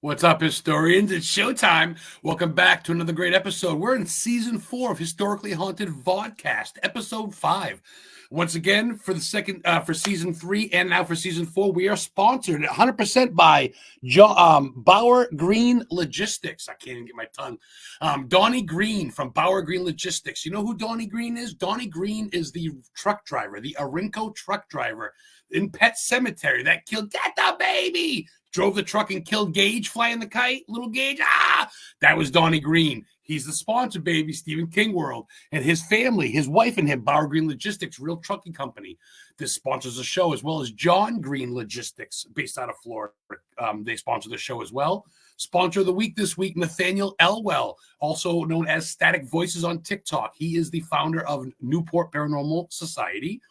What's up, historians? It's showtime. Welcome back to another great episode. We're in season 4 of Historically Haunted VODCAST, episode 5. Once again, for the second, for season 3 and now for season 4, we are sponsored 100% by Bauer Green Logistics. I can't even get my tongue. Donnie Green from Bauer Green Logistics. You know who Donnie Green is? Donnie Green is the truck driver, the Arinco truck driver in Pet Cemetery that killed Get the Baby. Drove the truck and killed Gage flying the kite. Little Gage, that was Donnie Green. He's the sponsor, baby, Stephen King World. And his family, his wife and him, Bauer Green Logistics, real trucking company. This sponsors the show, as well as John Green Logistics, based out of Florida. They sponsor the show as well. Sponsor of the week this week, Nathaniel Elwell, also known as Static Voices on TikTok. He is the founder of Newport Paranormal Society.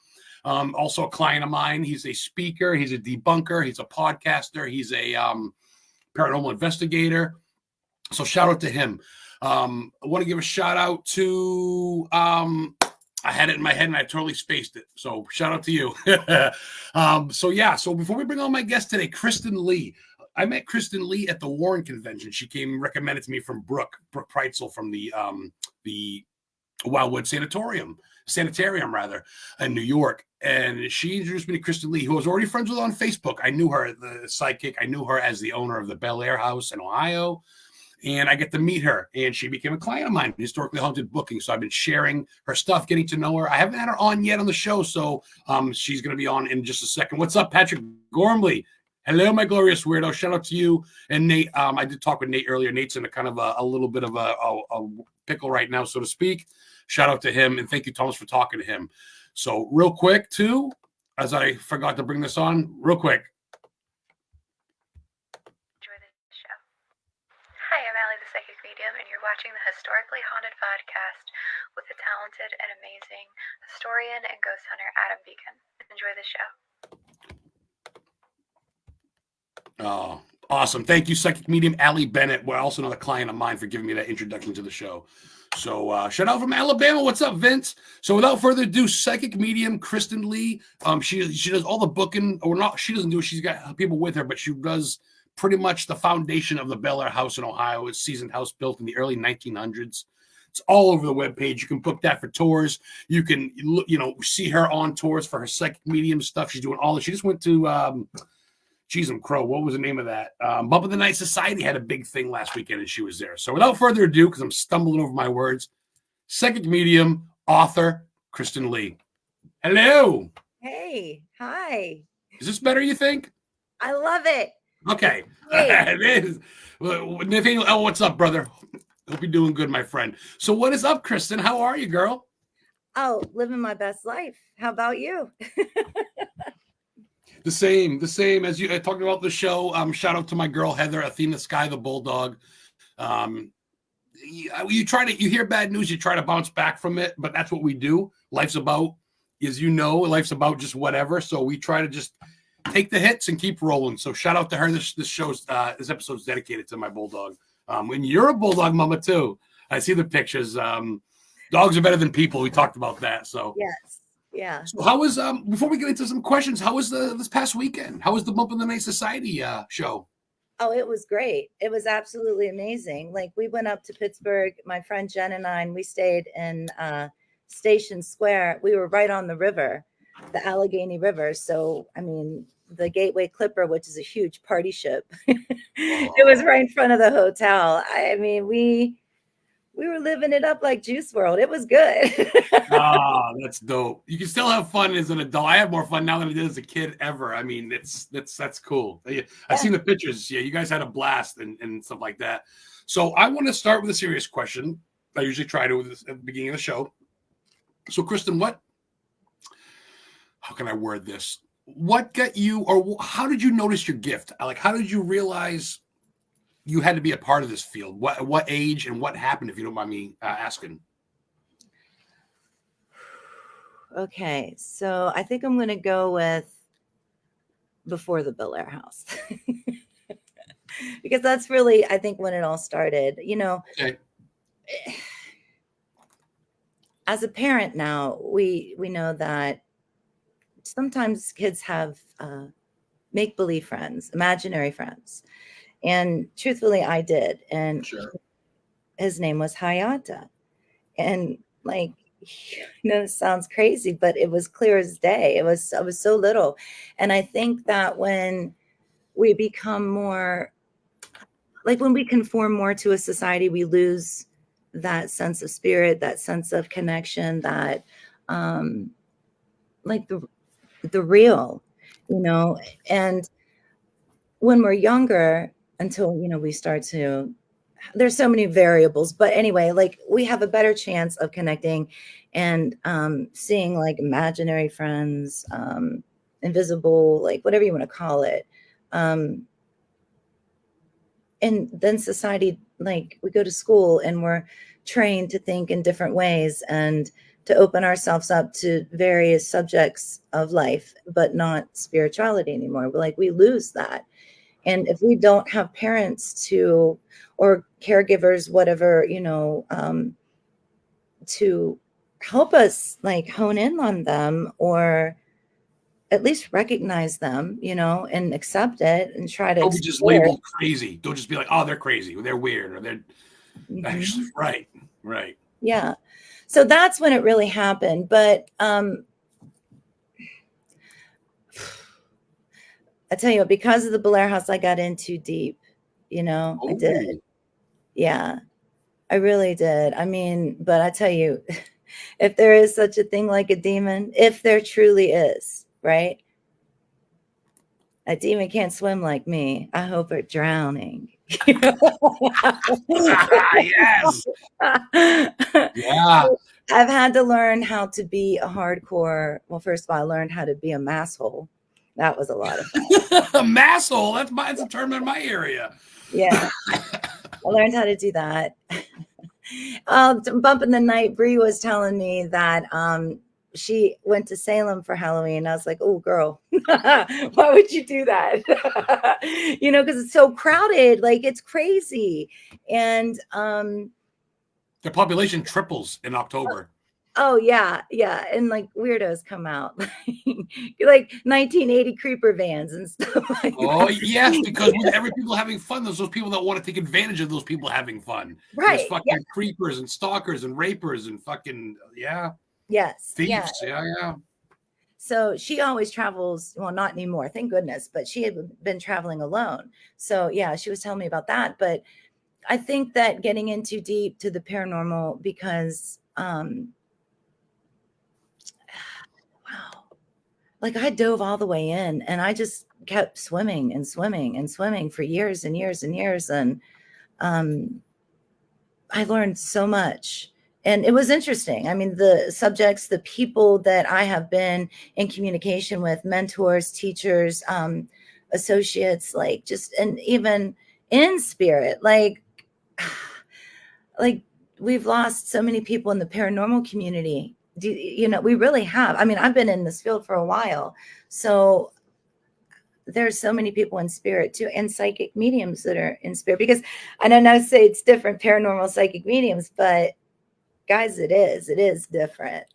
Also a client of mine. He's a speaker. He's a debunker. He's a podcaster. He's a paranormal investigator. So shout out to him. I want to give a shout out to, I had it in my head and I totally spaced it. So shout out to you. So before we bring on my guest today, KRISTIN Lee. I met KRISTIN Lee at the Warren Convention. She came recommended to me from Brooke Preitzel from the Wildwood Sanitarium in New York. And she introduced me to KRISTIN Lee, who I was already friends with on Facebook. I knew her, the psychic. I knew her as the owner of the BELLAIRE house in Ohio. And I get to meet her. And she became a client of mine, Historically Haunted Booking. So I've been sharing her stuff, getting to know her. I haven't had her on yet on the show. So she's going to be on in just a second. What's up, Patrick Gormley? Hello, my glorious weirdo. Shout out to you and Nate. I did talk with Nate earlier. Nate's in a kind of a little bit of a pickle right now, so to speak. Shout out to him. And thank you, Thomas, for talking to him. So real quick, too, as I forgot to bring this on, real quick. Enjoy the show. Hi, I'm Allie, the Psychic Medium, and you're watching the Historically Haunted Podcast with the talented and amazing historian and ghost hunter Adam Beacon. Enjoy the show. Oh, awesome. Thank you, Psychic Medium Allie Bennett. Well, also another client of mine for giving me that introduction to the show. So shout out from Alabama. What's up, Vince? So without further ado, Psychic Medium KRISTIN Lee. She does all the booking, or not. She doesn't do it. She's got people with her, but she does pretty much the foundation of the BELLAIRE house in Ohio. It's a seasoned house built in the early 1900s. It's all over the webpage. You can book that for tours. You can see her on tours for her Psychic Medium stuff. She's doing all this. She just went to Crow. What was the name of that? Bump of the Night Society had a big thing last weekend, and she was there. So without further ado, because I'm stumbling over my words, Psychic Medium, author, KRISTIN Lee. Hello. Hey. Hi. Is this better, you think? I love it. Okay. It is. Well, Nathaniel L., what's up, brother? Hope you're doing good, my friend. So what is up, KRISTIN? How are you, girl? Oh, living my best life. How about you? The same as you. I talked about the show. Shout out to my girl Heather, Athena Sky, the bulldog. You hear bad news, you try to bounce back from it, but that's what we do. Life's about, life's about just whatever. So we try to just take the hits and keep rolling. So shout out to her. This episode's dedicated to my bulldog. And you're a bulldog mama too. I see the pictures. Dogs are better than people. We talked about that. So yes. Yeah. So how was before we get into some questions, how was this past weekend? How was the Bump of the Night Society show? Oh, it was great. It was absolutely amazing. Like, we went up to Pittsburgh, my friend Jen and I, and we stayed in Station Square. We were right on the river, the Allegheny River. So, I mean, the Gateway Clipper, which is a huge party ship, it was right in front of the hotel. I mean, we were living it up like Juice World. It was good. That's dope. You can still have fun as an adult. I have more fun now than I did as a kid ever. I mean, that's cool. I've seen the pictures. Yeah, you guys had a blast and stuff like that. So I want to start with a serious question. I usually try to at the beginning of the show. So, KRISTIN, how can I word this? What got you, or how did you notice your gift? Like, how did you realize you had to be a part of this field? What age and what happened, if you don't mind me asking? Okay, so I think I'm going to go with before the BELLAIRE house. Because that's really, I think, when it all started. Okay. As a parent now, we know that sometimes kids have make-believe friends, imaginary friends. And truthfully, I did. And Sure. his name was Hayata. And like, it sounds crazy, but it was clear as day. I was so little. And I think that when we become more, like when we conform more to a society, we lose that sense of spirit, that sense of connection, that like the real, and when we're younger, until, we start to, there's so many variables, but anyway, like we have a better chance of connecting and seeing like imaginary friends, invisible, like whatever you want to call it. And then society, like we go to school and we're trained to think in different ways and to open ourselves up to various subjects of life, but not spirituality anymore. We lose that. And if we don't have parents or caregivers, whatever, to help us like hone in on them, or at least recognize them, and accept it and try to Don't be just explore it. labeled crazy. Don't just be like, oh, they're crazy, or they're weird, or they're actually right. Yeah. So that's when it really happened. But I tell you, because of the Belaire house, I got in too deep. I did. Yeah, I really did. I mean, but I tell you, if there is such a thing like a demon, if there truly is, right? A demon can't swim like me. I hope it's drowning. Yes. Yeah. I've had to learn how to be a hardcore. Well, first of all, I learned how to be a masshole. That was a lot of fun. A masshole. That's a term in my area. Yeah. I learned how to do that. Bump in the night, Bree was telling me that she went to Salem for Halloween. I was like, oh, girl, why would you do that? Because it's so crowded. Like, it's crazy. And the population triples in October. Oh, yeah. Yeah. And like weirdos come out, like 1980 creeper vans and stuff like Oh, that. yes, because with every people having fun, there's those people that want to take advantage of those people having fun. Right. There's fucking creepers and stalkers and rapers and fucking, Yes. Thieves. Yeah. So she always travels. Well, not anymore, thank goodness. But she had been traveling alone. So yeah, she was telling me about that. But I think that getting in too deep to the paranormal, because wow, like I dove all the way in, and I just kept swimming and swimming and swimming for years and years and years. And I learned so much. And it was interesting. I mean, the subjects, the people that I have been in communication with, mentors, teachers, associates, like just, and even in spirit, like we've lost so many people in the paranormal community. We really have. I mean, I've been in this field for a while. So there's so many people in spirit too, and psychic mediums that are in spirit, because I don't know, say it's different, paranormal psychic mediums, but guys, it is different.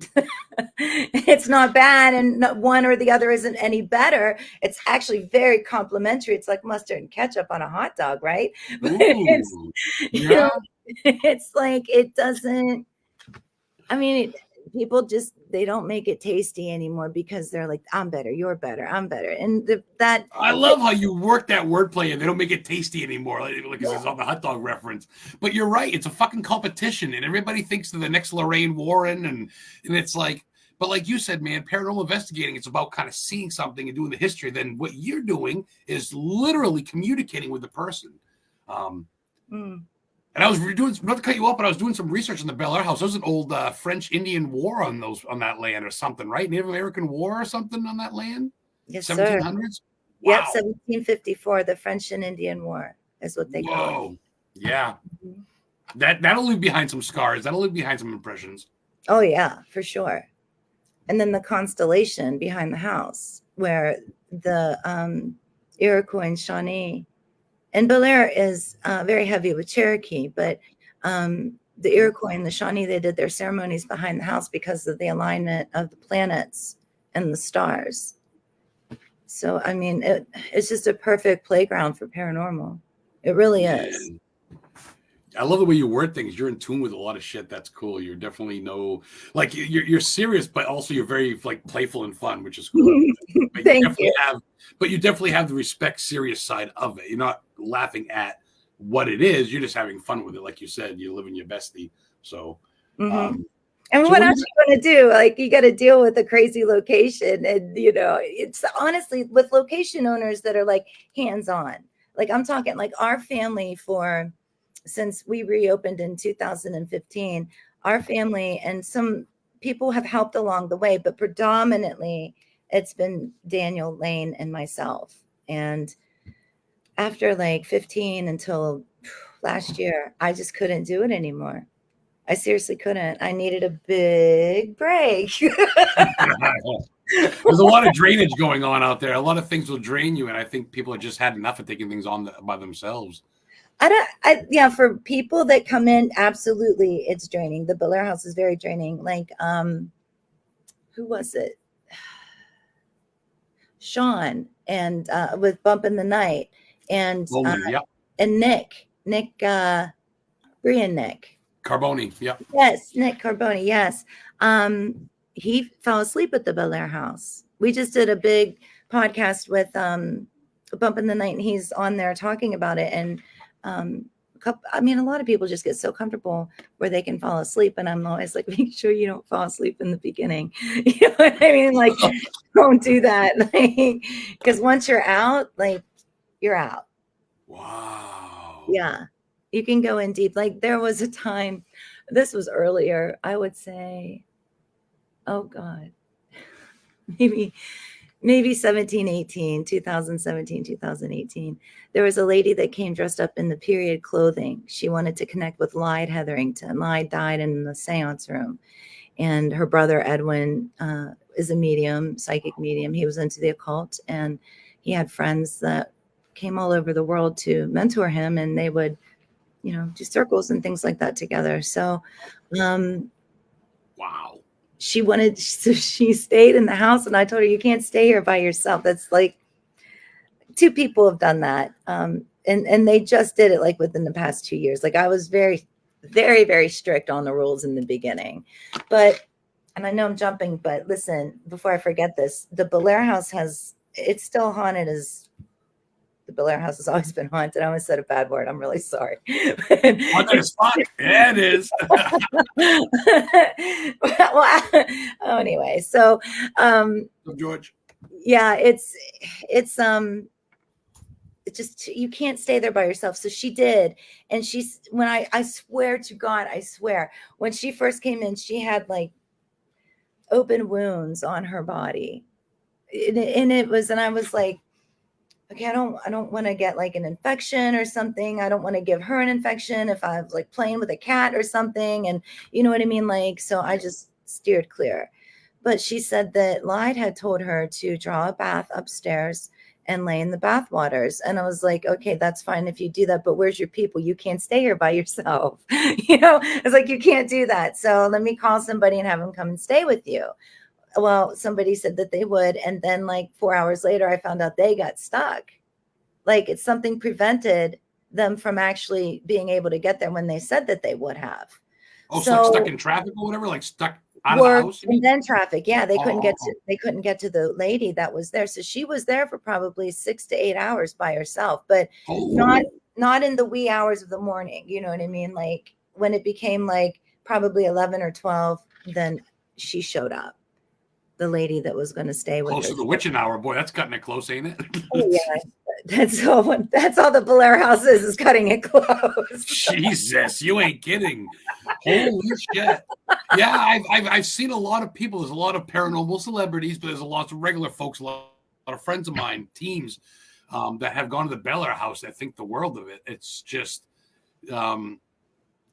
It's not bad, and one or the other isn't any better. It's actually very complementary. It's like mustard and ketchup on a hot dog, right? It's like, it doesn't, I mean, people just, they don't make it tasty anymore, because they're like, I'm better, you're better, I'm better. And I love how you work that wordplay, and they don't make it tasty anymore, like it's on the hot dog reference. But you're right, it's a fucking competition, and everybody thinks they're the next Lorraine Warren, and it's like, but like you said, man, paranormal investigating, it's about kind of seeing something and doing the history. Then what you're doing is literally communicating with the person. And I was doing, not to cut you off, but I was doing some research on the Belaire house. There was an old French Indian War on that land or something, right? Native American War or something on that land? Yes, 1700s? sir. Wow. Yep, 1754, the French and Indian War is what they call it. Yeah. That'll leave behind some scars. That'll leave behind some impressions. Oh, yeah, for sure. And then the constellation behind the house, where the Iroquois and Shawnee, and Belaire is very heavy with Cherokee, but the Iroquois and the Shawnee, they did their ceremonies behind the house because of the alignment of the planets and the stars. So, I mean, it's just a perfect playground for paranormal. It really is. Man. I love the way you word things. You're in tune with a lot of shit. That's cool. You're definitely like you're serious, but also you're very like playful and fun, which is cool. But Thank you. you definitely have the respect serious side of it. You're not laughing at what it is. You're just having fun with it. Like you said, you're living your bestie. So, And so what else you going to do? Like, you got to deal with a crazy location. And, it's honestly with location owners that are like hands-on. Like, I'm talking like our family since we reopened in 2015, our family and some people have helped along the way, but predominantly it's been Daniel, Lane, and myself. And after like 15 until last year, I just couldn't do it anymore. I seriously couldn't. I needed a big break. there's a lot of drainage going on out there. A lot of things will drain you, and I think people have just had enough of taking things on by themselves. Yeah, for people that come in, absolutely, it's draining. The Belair house is very draining. Like, who was it? Sean and with Bump in the Night, and Nick, Brian Nick Carboni, yes, Nick Carboni, yes. He fell asleep at the Belair house. We just did a big podcast with Bump in the Night, and he's on there talking about it. And a lot of people just get so comfortable where they can fall asleep, and I'm always like, make sure you don't fall asleep in the beginning. You know what I mean? Like, don't do that, because once you're out, like, you're out. Wow. Yeah, you can go in deep. Like, there was a time, this was earlier, I would say, oh God, maybe 2017, 2018. There was a lady that came dressed up in the period clothing. She wanted to connect with Lyde Hetherington. Lyde died in the seance room. And her brother, Edwin, is a medium, psychic medium. He was into the occult, and he had friends that came all over the world to mentor him, and they would, do circles and things like that together. So, wow. she stayed in the house, and I told her, you can't stay here by yourself. That's like, 2 people have done that. And they just did it like within the past 2 years. Like, I was very, very, very strict on the rules in the beginning, and I know I'm jumping, but listen, before I forget this, the Belair house it's still haunted as the Belair house has always been haunted. I almost said a bad word. I'm really sorry. Haunted as fuck. Yeah, it is. Well, anyway, so George. Yeah, it's just, you can't stay there by yourself. So she did. And when I swear to God, when she first came in, she had like open wounds on her body. And I was like, okay, I don't want to get like an infection or something. I don't want to give her an infection if I was like playing with a cat or something. And you know what I mean? Like, so I just steered clear. But she said that Lyde had told her to draw a bath upstairs and lay in the bath waters. And I was like, okay, that's fine if you do that, but where's your people? You can't stay here by yourself. It's like, you can't do that. So let me call somebody and have them come and stay with you. Well, somebody said that they would. And then like 4 hours later, I found out they got stuck. Like, it's something prevented them from actually being able to get there when they said that they would have. Oh, so like stuck in traffic or whatever, like stuck out of the house? And then traffic. Yeah, they couldn't get to the lady that was there. So she was there for probably 6 to 8 hours by herself, but not in the wee hours of the morning. You know what I mean? Like, when it became like probably 11 or 12, then she showed up. The lady that was going to stay with her. Close to the witching hour, boy. That's cutting it close, ain't it? Oh, yeah. That's all the Belair house is cutting it close. Jesus, you ain't kidding. Holy shit. Yeah, I've seen a lot of people. There's a lot of paranormal celebrities, but there's a lot of regular folks, a lot of friends of mine, teams, that have gone to the Belair house that think the world of it. It's just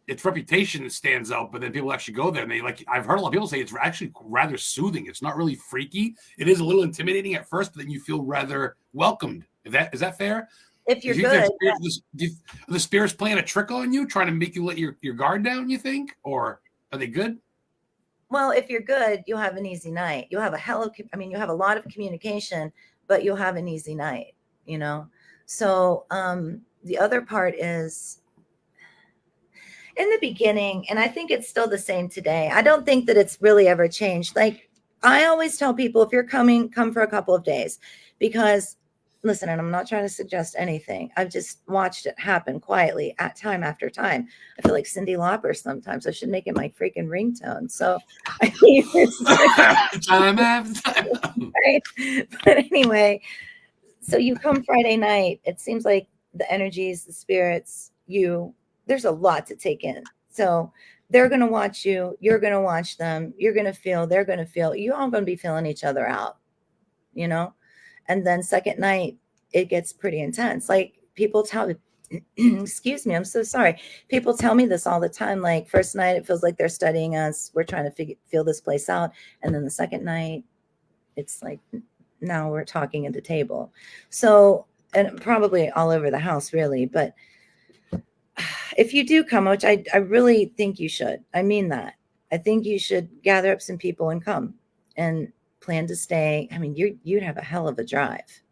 its reputation that stands out, but then people actually go there and I've heard a lot of people say it's actually rather soothing. It's not really freaky. It is a little intimidating at first, but then you feel rather welcomed. Is that fair? If you're good. The spirits playing a trick on you, trying to make you let your guard down, you think? Or are they good? Well, if you're good, you'll have an easy night. You'll have you have a lot of communication, but you'll have an easy night, So, the other part is in the beginning, and I think it's still the same today. I don't think that it's really ever changed. Like I always tell people, if you're coming, come for a couple of days, because listen, and I'm not trying to suggest anything. I've just watched it happen quietly at time after time. I feel like Cyndi Lauper sometimes. I should make it my freaking ringtone. So I mean, time after time. right? But anyway, so you come Friday night, it seems like the energies, the spirits, there's a lot to take in. So they're going to watch you. You're going to watch them. You're going to feel, they're going to feel. You're all going to be feeling each other out, you know? And then second night, it gets pretty intense. Like people tell me, excuse me, I'm so sorry. People tell me this all the time. Like first night, it feels like they're studying us. We're trying to feel this place out. And then the second night, it's like, now we're talking at the table. So, and probably all over the house, really. But if you do come, which I really think you should, I mean that. I think you should gather up some people and come and plan to stay. I mean, you'd have a hell of a drive.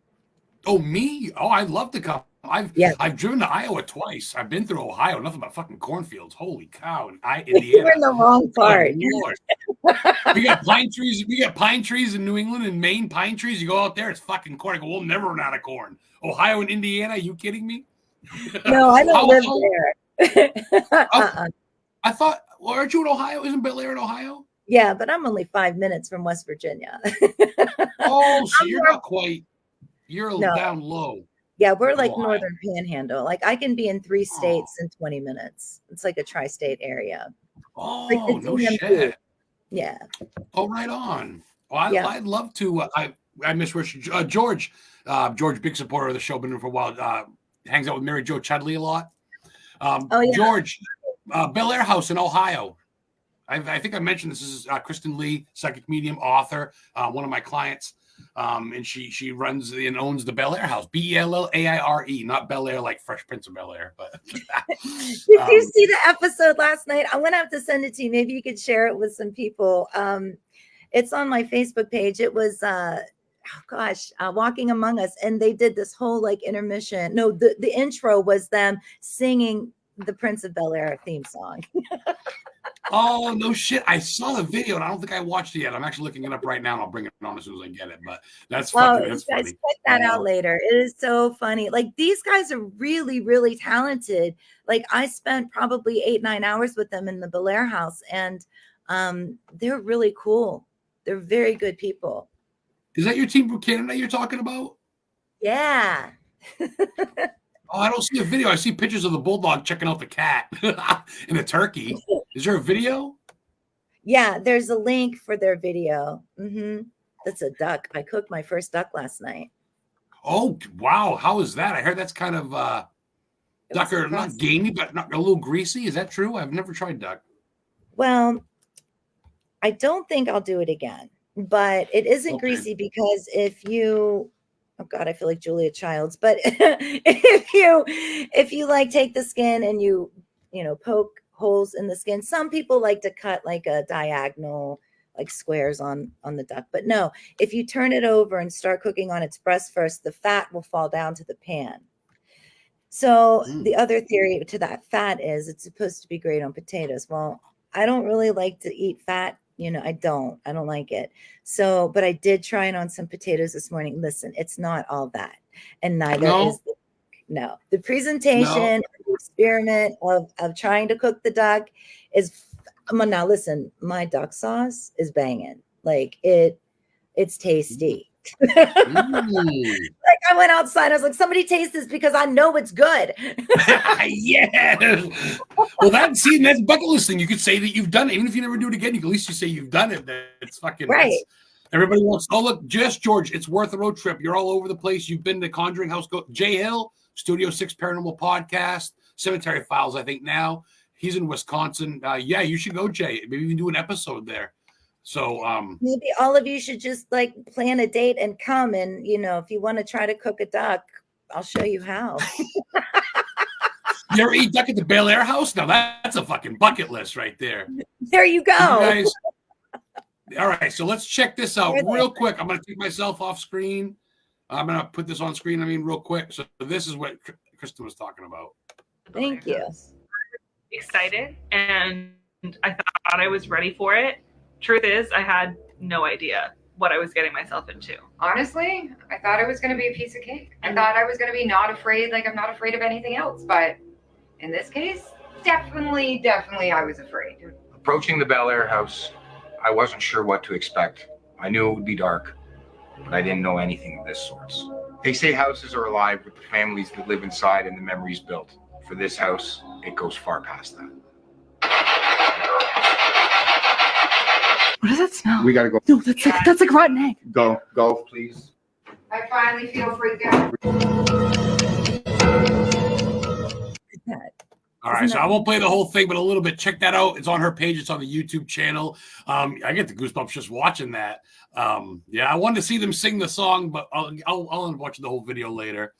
Oh, me? Oh, I'd love to come. I've driven to Iowa twice. I've been through Ohio, nothing but fucking cornfields. Holy cow. Indiana. You're in the wrong part. We got pine trees. We got pine trees in New England and Maine, pine trees. You go out there, it's fucking corn. I go, we'll never run out of corn. Ohio and Indiana, are you kidding me? No, I don't live there. I thought, well, aren't you in Ohio? Isn't Bellaire in Ohio? Yeah, but I'm only 5 minutes from West Virginia. Oh, so you're not quite, you're down low. Yeah, we're like Northern Panhandle. Like I can be in 3 states in 20 minutes. It's like a tri-state area. Oh, like no shit. Yeah. Oh, right on. Well, I'd love to. I miss George. George, big supporter of the show, been in for a while. Hangs out with Mary Jo Chudley a lot. George, Bellaire House in Ohio. I think I mentioned this is KRISTIN Lee, psychic medium, author, one of my clients. And she runs and owns the Bellaire House, Bellaire, not Bellaire like Fresh Prince of Bel-Air. But did you see the episode last night? I'm gonna have to send it to you. Maybe you could share it with some people. It's on my Facebook page. It was Walking Among Us, and they did this whole like intermission. No, the intro was them singing the Prince of Bel-Air theme song. Oh, no shit. I saw the video and I don't think I watched it yet. I'm actually looking it up right now and I'll bring it on as soon as I get it. But that's funny. That's funny. Check that out later. It is so funny. Like these guys are really, really talented. Like I spent probably 8-9 hours with them in the Bellaire House, and they're really cool. They're very good people. Is that your team from Canada you're talking about? Yeah. Oh, I don't see a video. I see pictures of the bulldog checking out the cat and the turkey. Is there a video? Yeah, there's a link for their video. That's a duck. I cooked my first duck last night. Oh, wow. How is that? I heard that's kind of duck or not gamey, but not a little greasy. Is that true? I've never tried duck. Well, I don't think I'll do it again, but it isn't greasy because if you... Oh God, I feel like Julia Childs. But if you like take the skin and you poke holes in the skin, some people like to cut like a diagonal, like squares on the duck. But no, if you turn it over and start cooking on its breast first, the fat will fall down to the pan. So the other theory to that fat is it's supposed to be great on potatoes. Well, I don't really like to eat fat. I don't like it. So, but I did try it on some potatoes this morning. Listen, it's not all that. And neither is the presentation, the experiment of trying to cook the duck is, now listen, my duck sauce is banging. Like it's tasty. Like I went outside, I was like, somebody taste this because I know it's good. Yeah. Well, that's bucket list thing. You could say that you've done it. Even if you never do it again, you can at least say you've done it. It's fucking right. Everybody wants, look, just George, it's worth a road trip. You're all over the place. You've been to Conjuring House, Jay Hill, Studio 6 Paranormal Podcast, Cemetery Files, I think now. He's in Wisconsin. Yeah, you should go, Jay. Maybe we can do an episode there. So maybe all of you should just like plan a date and come, and if you want to try to cook a duck, I'll show you how. You ever eat duck at the Bellaire House? Now that's a fucking bucket list right there. There you go. You guys, all right, so let's check this out real quick. I'm going to take myself off screen. I'm going to put this on screen, real quick. So this is what Kristen was talking about. Thank you. Excited, and I thought I was ready for it. Truth is, I had no idea what I was getting myself into. Honestly, I thought it was going to be a piece of cake. I thought I was going to be not afraid, like I'm not afraid of anything else. But in this case, definitely I was afraid. Approaching the BELLAIRE house, I wasn't sure what to expect. I knew it would be dark, but I didn't know anything of this sort. They say houses are alive with the families that live inside and the memories built. For this house, it goes far past that. What does that smell? We gotta go. No, that's like rotten egg. Go, please. I finally feel freaked out. All right, so I won't play the whole thing, but a little bit. Check that out. It's on her page. It's on the YouTube channel. I get the goosebumps just watching that. Yeah, I wanted to see them sing the song, but I'll end up watching the whole video later.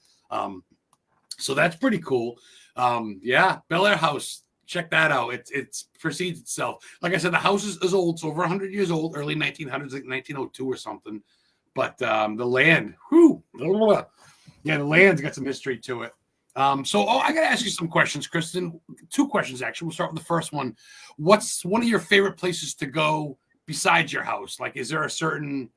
So that's pretty cool. Yeah, BELLAIRE House. Check that out. It precedes itself. Like I said, the house is old. It's over 100 years old, early 1900s, like 1902 or something. But the land, yeah, the land's got some history to it. So I got to ask you some questions, Kristen. 2 questions, actually. We'll start with the first one. What's one of your favorite places to go besides your house? Like, is there a certain,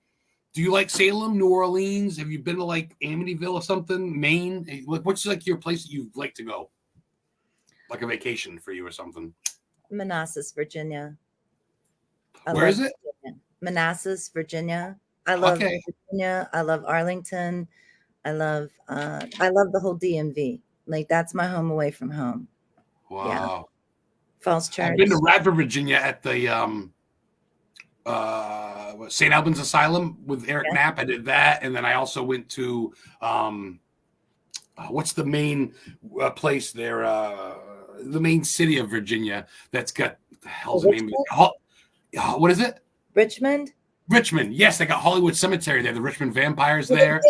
do you like Salem, New Orleans? Have you been to like Amityville or something, Maine? Like, what's like your place that you like to go? Like a vacation for you or something? Manassas, Virginia. Where is it? Virginia. Manassas, Virginia. I love Virginia. I love Arlington. I love the whole DMV. Like, that's my home away from home. Wow. Yeah. Falls Church. I've been to Radford, Virginia at the St. Albans Asylum with Eric Knapp. I did that. And then I also went to what's the main place there? The main city of Virginia that's got the hell's the name? What is it? Richmond. Richmond. Yes, they got Hollywood Cemetery there. The Richmond vampires there.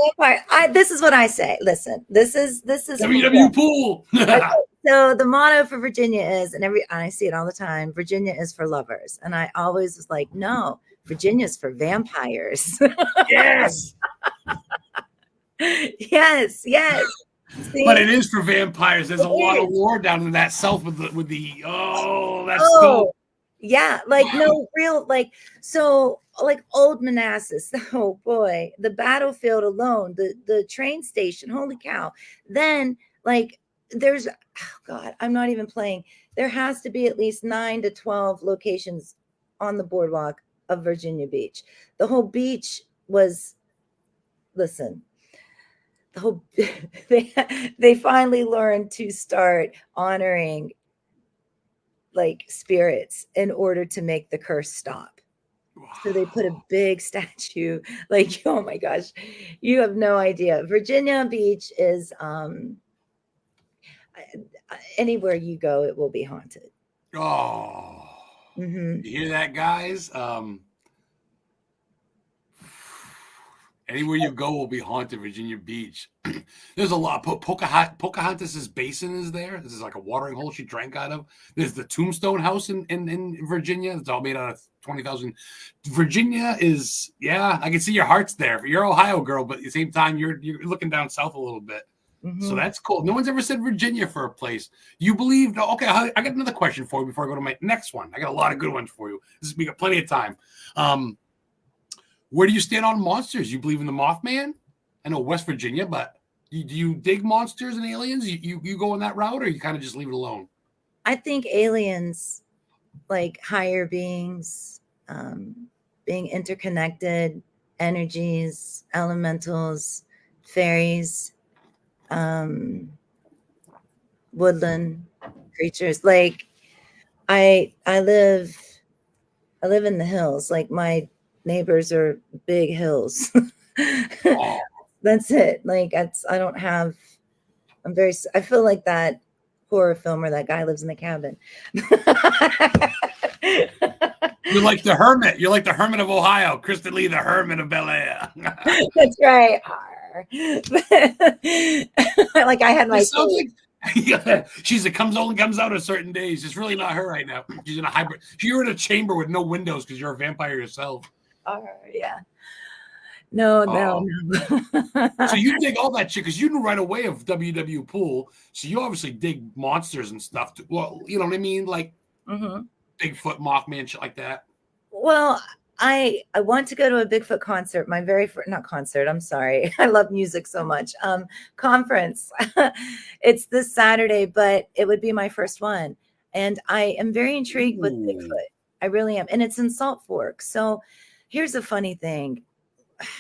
This is what I say. Listen, this is WW Pool. Okay, so the motto for Virginia is, and I see it all the time, Virginia is for lovers. And I always was like, no, Virginia's for vampires. Yes. yes. See? But it is for vampires. There's a lot of war down in that south with the dope. Yeah, like no real, like, so like old Manassas. Oh boy, the battlefield alone, the train station, holy cow. Then like there's, oh God, I'm not even playing. There has to be at least 9 to 12 locations on the boardwalk of Virginia Beach. The whole beach was, listen, the whole they finally learned to start honoring like spirits in order to make the curse stop. Wow. So they put a big statue, like, oh my gosh, you have no idea. Virginia Beach is anywhere you go, it will be haunted. Oh, You hear that, guys? Anywhere you go will be haunted. Virginia Beach. There's a lot. Pocahontas' basin is there. This is like a watering hole she drank out of. There's the Tombstone House in Virginia. It's all made out of 20,000. Virginia is, yeah, I can see your heart's there. You're Ohio girl, but at the same time, you're looking down south a little bit. So that's cool. No one's ever said Virginia for a place. You believe? Okay, I got another question for you before I go to my next one. I got a lot of good ones for you. We got plenty of time. Where do you stand on monsters? You believe in the Mothman? I know West Virginia, but do you dig monsters and aliens? You go on that route, or you kind of just leave it alone? I think aliens, like higher beings, being interconnected, energies, elementals, fairies, woodland creatures. Like I live in the hills. Like my neighbors are big hills. Oh. That's it. Like I feel like that horror film where that guy lives in the cabin. You're like the hermit. You're like the hermit of Ohio. Kristen Lee, the hermit of BELLAIRE. That's right. Like I had my She's only comes out on certain days. It's really not her right now. She's in a hybrid. You're in a chamber with no windows because you're a vampire yourself. Yeah. No. So you dig all that shit because you knew right away of WW Pool. So you obviously dig monsters and stuff. Well, you know what I mean? Like Bigfoot, Mothman, shit like that. Well, I want to go to a Bigfoot concert. My very first, not concert. I'm sorry. I love music so much. Conference. It's this Saturday, but it would be my first one. And I am very intrigued with Bigfoot. I really am. And it's in Salt Fork. So here's a funny thing.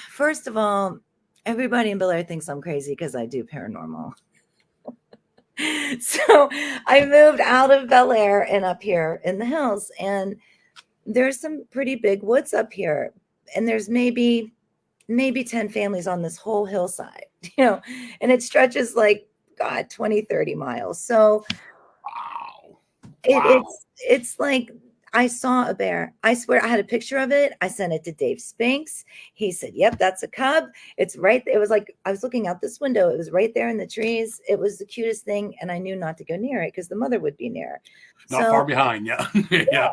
First of all, everybody in Bel-Aire thinks I'm crazy because I do paranormal. So I moved out of Bel-Aire and up here in the hills, and there's some pretty big woods up here, and there's maybe 10 families on this whole hillside, and it stretches like 20, 30 miles. So it's like I saw a bear. I swear I had a picture of it. I sent it to Dave Spinks. He said, yep, that's a cub. It's right. It was like, I was looking out this window. It was right there in the trees. It was the cutest thing. And I knew not to go near it because the mother would be near. Not far behind. Yeah. Yeah.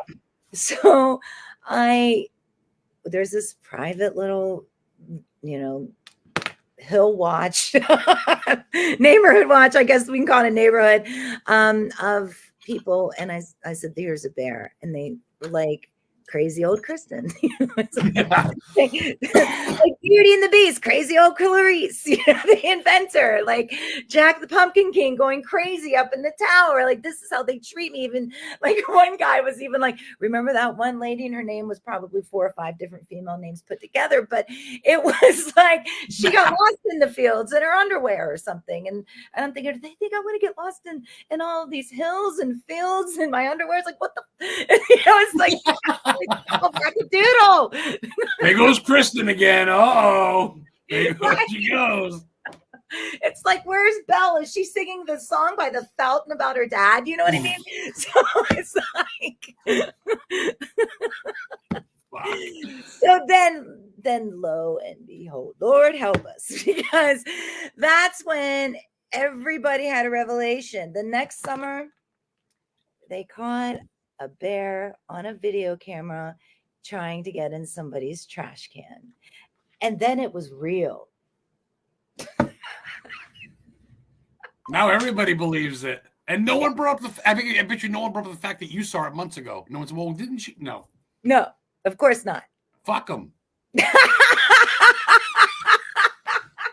So there's this private little, hill watch, neighborhood watch, I guess we can call it a neighborhood, of people. And I said, there's a bear. And they were like, crazy old KRISTIN. Like Beauty and the Beast, crazy old Clarice, the inventor, like Jack the Pumpkin King going crazy up in the tower. Like, this is how they treat me. Even like one guy was even like, remember that one lady, and her name was probably 4 or 5 different female names put together, but it was like she got lost in the fields in her underwear or something. And I'm thinking, do they think I want to get lost in all of these hills and fields in my underwear? It's like, what the it's like doodle. There goes KRISTIN again. Oh, there she goes. It's like, where's Belle? Is she singing the song by the Fountain about her dad? You know what I mean? So it's like, wow. So then lo and behold, Lord help us, because that's when everybody had a revelation. The next summer, they caught a bear on a video camera trying to get in somebody's trash can. And then it was real. Now everybody believes it. And no one brought up I bet you no one brought up the fact that you saw it months ago. No one said, well, didn't you? No, of course not. Fuck them.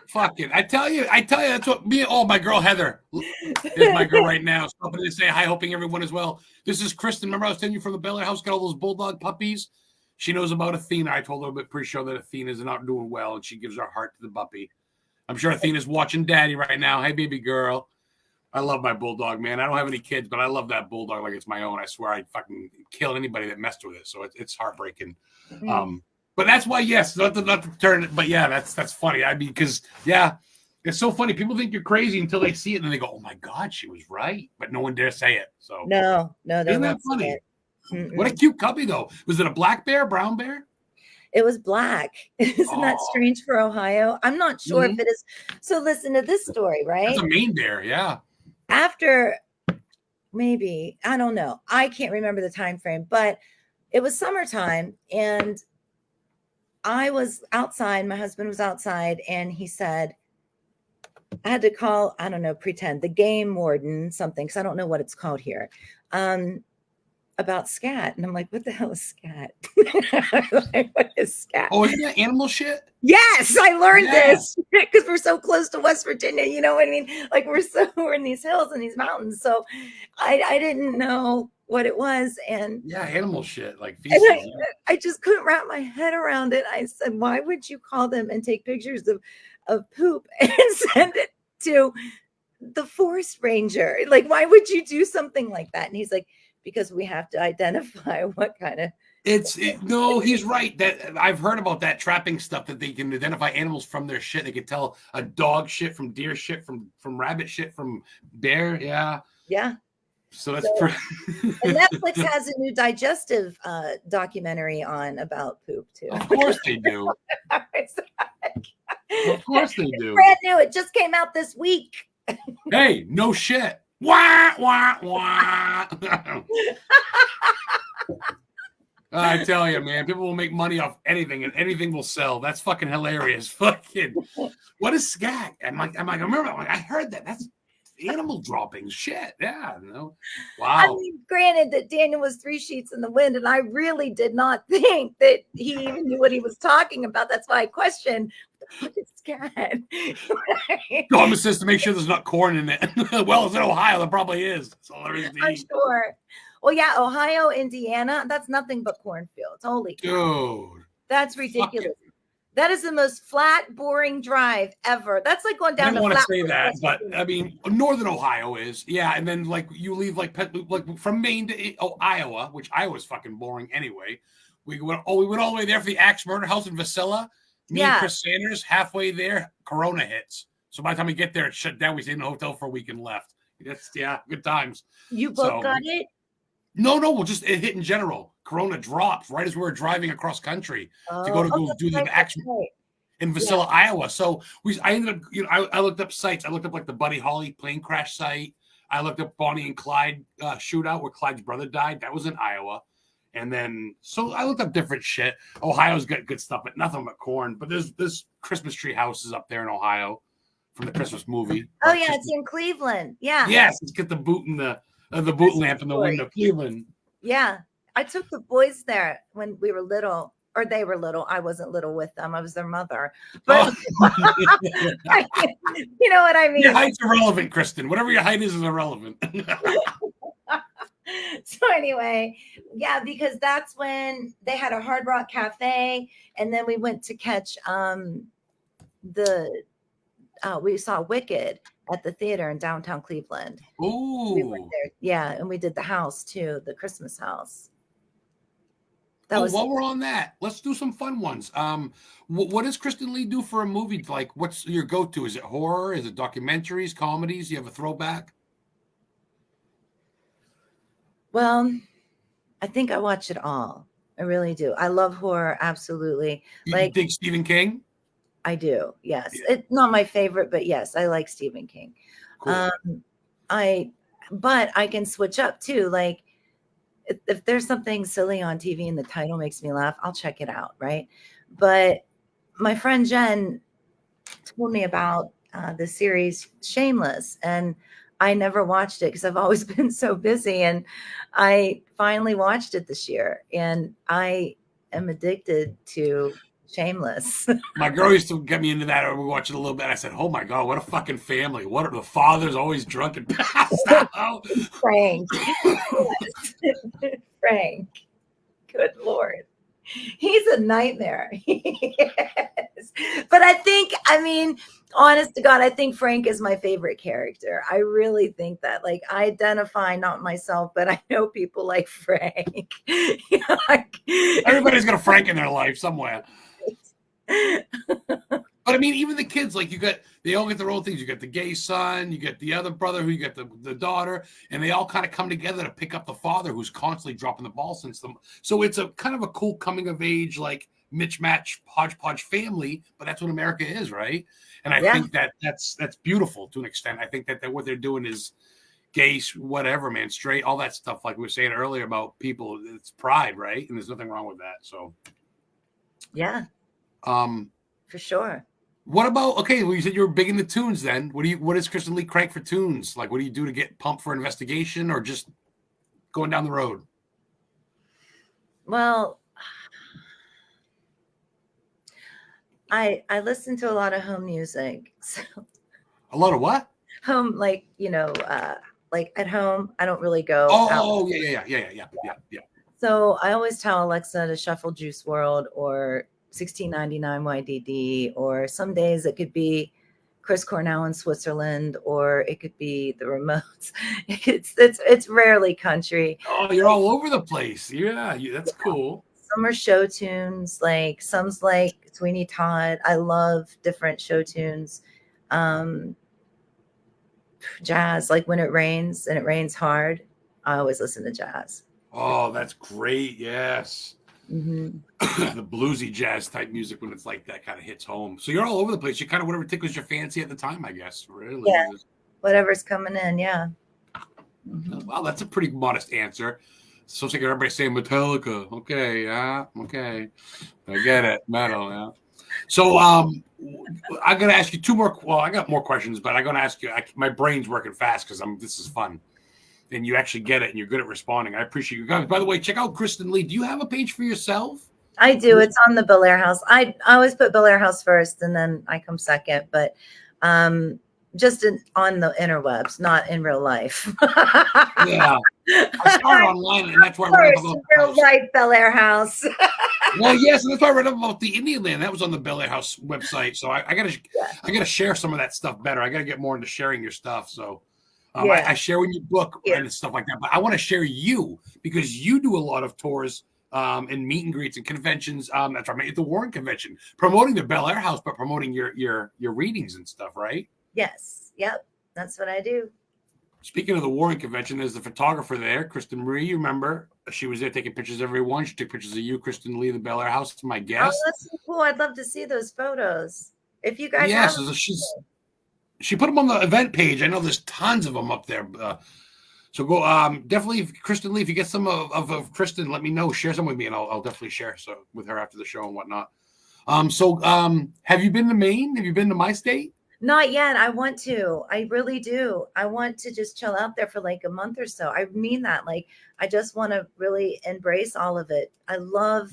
Fuck it. I tell you, that's what my girl Heather is my girl right now. Stopping to say hi, hoping everyone is well. This is KRISTIN. Remember I was telling you from the BELLAIRE house, got all those bulldog puppies? She knows about Athena. I told her a bit pre-show that Athena's not doing well, and she gives her heart to the puppy. I'm sure Athena's watching daddy right now. Hey, baby girl. I love my bulldog, man. I don't have any kids, but I love that bulldog like it's my own. I swear I'd fucking kill anybody that messed with it. So it's heartbreaking. But that's why, yes, not to turn it. But yeah, that's funny. I mean, because, yeah, it's so funny. People think you're crazy until they see it and they go, oh, my God, she was right. But no one dare say it. So no. Isn't that funny? What a cute cubby, though. Was it a black bear, brown bear? It was black. Isn't that strange for Ohio? I'm not sure if it is. So listen to this story, right? It's a Maine bear, yeah. After maybe, I don't know. I can't remember the time frame, but it was summertime and I was outside. My husband was outside and he said, I had to call, I don't know, pretend the game warden, something, because I don't know what it's called here, about scat. And I'm like, what the hell is scat? Like, what is scat? Oh, isn't that animal shit? Yes, I learned this because we're so close to West Virginia. You know what I mean? Like we're in these hills and these mountains. So I didn't know what it was. And yeah, animal shit, like feces. And I just couldn't wrap my head around it. I said, why would you call them and take pictures of poop and send it to the forest ranger? Like, why would you do something like that? And he's like, because we have to identify what kind of. No, he's right. That I've heard about that trapping stuff, that they can identify animals from their shit. They can tell a dog shit from deer shit, from rabbit shit, from bear. Yeah. Yeah. So that's pretty. And Netflix has a new digestive documentary on about poop too. Of course they do. Of course they do. It's brand new. It just came out this week. Hey, no shit. Wah, wah, wah. I tell you, man, people will make money off anything, and anything will sell. That's fucking hilarious. Fucking, what is scat? I remember, I heard that. That's animal droppings. Shit, yeah, Wow. I mean, granted that Daniel was 3 sheets in the wind, and I really did not think that he even knew what he was talking about. That's why I questioned, what is scat? Pharmacist to make sure there's not corn in it. Well, it's in Ohio. There probably is. That's all there is to I'm eat. sure. Well, yeah, Ohio, Indiana, that's nothing but cornfields. Holy cow. Dude. That's ridiculous. That is the most flat, boring drive ever. That's like going down I the don't want to flat. say that, but I mean, northern Ohio is, yeah. And then like you leave like from Maine to Iowa, which Iowa's fucking boring anyway. We went all the way there for the Axe Murder House in Vasilla. Me and Chris Sanders, halfway there, Corona hits. So by the time we get there, it's shut down. We stayed in the hotel for a week and left. That's good times. You both got it? No, we'll just it hit in general. Corona drops right as we were driving across country to go do the action in Vasilla, Iowa. So I ended up, I looked up sites. I looked up like the Buddy Holly plane crash site. I looked up Bonnie and Clyde shootout where Clyde's brother died. That was in Iowa. And then, so I looked up different shit. Ohio's got good stuff, but nothing but corn. But there's Christmas tree houses up there in Ohio from the Christmas movie. Oh yeah, it's in Cleveland. Yeah. Yes, it's got the boot and the boot lamp in the window. Cleveland. Yeah, I took the boys there when we were little, or they were little. I wasn't little with them. I was their mother. But you know what I mean? Your height's irrelevant, Kristen. Whatever your height is irrelevant. So anyway, yeah, because that's when they had a Hard Rock Cafe, and then we went to catch we saw Wicked at the theater in downtown Cleveland. Ooh. We went there. Yeah, and we did the house too, the Christmas house. While we're on that, let's do some fun ones. What does Kristen Lee do for a movie? Like, what's your go-to? Is it horror? Is it documentaries, comedies? You have a throwback? Well, I think I watch it all. I really do. I love horror, absolutely. You dig Stephen King? I do, yes. Yeah. It's not my favorite, but yes, I like Stephen King. Cool. But I can switch up too. Like if there's something silly on TV and the title makes me laugh, I'll check it out, right? But my friend Jen told me about the series Shameless, and I never watched it because I've always been so busy. And I finally watched it this year, and I am addicted to Shameless. My girl used to get me into that. We watched it a little bit. I said, "Oh my god, what a fucking family! What are the fathers always drunk and passed out?" Frank, Frank, good Lord, he's a nightmare. Yes. But I mean, honest to God, I think Frank is my favorite character. I really think that. Like, I identify not myself, but I know people like Frank. Everybody's got a Frank in their life somewhere. But I mean, even the kids, like they all get their own things. You got the gay son, you get the other brother, who you get the daughter, and they all kind of come together to pick up the father who's constantly dropping the ball since them. So it's a kind of a cool coming of age, like mismatch hodgepodge family, but that's what America is, right? And I think that's beautiful to an extent. I think that what they're doing is gay, whatever, man, straight, all that stuff, like we were saying earlier about people, it's pride, right? And there's nothing wrong with that. So yeah. For sure. What about, okay, well, you said you were big into tunes then. What does Kristen Lee crank for tunes? Like, what do you do to get pumped for investigation or just going down the road? Well, I listen to a lot of home music. So A lot of what? home, like, like at home, I don't really go Oh, out. yeah. So I always tell Alexa to shuffle Juice WRLD or 1699 YDD, or some days it could be Chris Cornell in Switzerland, or it could be the Ramones. It's rarely country. Oh, you're all over the place. Yeah, that's cool. Some are show tunes, like some's like Sweeney Todd. I love different show tunes. Jazz, like when it rains and it rains hard, I always listen to jazz. Oh, that's great. Yes. Mm-hmm. The bluesy jazz type music, when it's like that, kind of hits home. So you're all over the place. You kind of whatever tickles your fancy at the time, I guess. Really? Yeah. Whatever's coming in. Yeah. Mm-hmm. Wow, that's a pretty modest answer. So sick of everybody saying Metallica. Okay, yeah, okay. I get it. Metal, yeah. So I'm gonna ask you two more. Well, I got more questions, but I'm gonna ask you. My brain's working fast because this is fun, and you actually get it, and you're good at responding. I appreciate you guys. By the way, check out KRISTIN Lee. Do you have a page for yourself? I do. It's on the Bellaire House. I always put Bellaire House first, and then I come second. But just on the interwebs, not in real life. Yeah, I started online, and that's why I read up about real life Bellaire House. Well, yes, and that's why I read up about the Indian land. That was on the Bellaire House website. So I gotta share some of that stuff better. I gotta get more into sharing your stuff. So I share when you book and stuff like that. But I want to share you because you do a lot of tours and meet and greets and conventions. That's right, at the Warren Convention, promoting the Bellaire House, but promoting your readings and stuff, right? Yes. Yep. That's what I do. Speaking of the Warren Convention, there's the photographer there, KRISTIN Marie. You remember she was there taking pictures of everyone. She took pictures of you, KRISTIN Lee, the Bellaire House, my guest. Oh, that's so cool. I'd love to see those photos. If you guys have them. She put them on the event page. I know there's tons of them up there. So go definitely, KRISTIN Lee, if you get some of KRISTIN, let me know. Share some with me, and I'll definitely share with her after the show and whatnot. Have you been to Maine? Have you been to my state? Not yet. I want to. I really do. I want to just chill out there for like a month or so. I mean that. Like, I just want to really embrace all of it. I love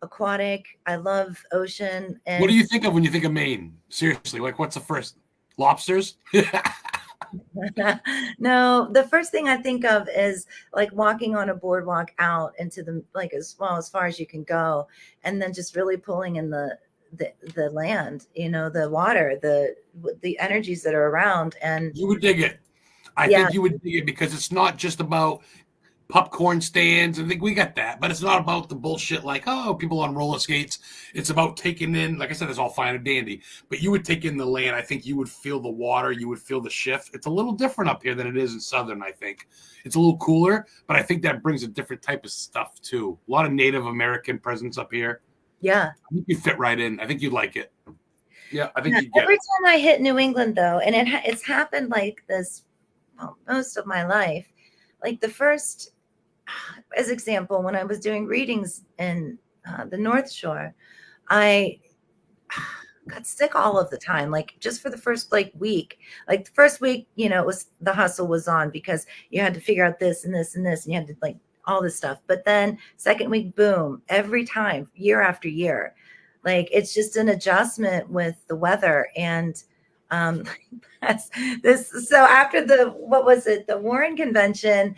aquatic. I love ocean. And what do you think of when you think of Maine? Seriously, like what's the first? Lobsters? No, the first thing I think of is like walking on a boardwalk out into the, like, as far as you can go, and then just really pulling in the land, the water, the energies that are around. And you would dig it. I think you would dig it because it's not just about popcorn stands. I think we got that, but it's not about the bullshit like, oh, people on roller skates. It's about taking in, like I said, it's all fine and dandy, but you would take in the land. I think you would feel the water. You would feel the shift. It's a little different up here than it is in Southern. I think it's a little cooler, but I think that brings a different type of stuff too. A lot of Native American presence up here. Yeah. I think you fit right in. I think you'd like it. Yeah, I think you get every it. time I hit New England, though, and it's happened like this most of my life. Like the first, as example, when I was doing readings in the North Shore, I got sick all of the time. Like just for the first week. Like the first week, it was the hustle was on because you had to figure out this and this and this, and you had to all this stuff. But then second week, boom, every time, year after year. Like it's just an adjustment with the weather. And that's this. So after the Warren Convention,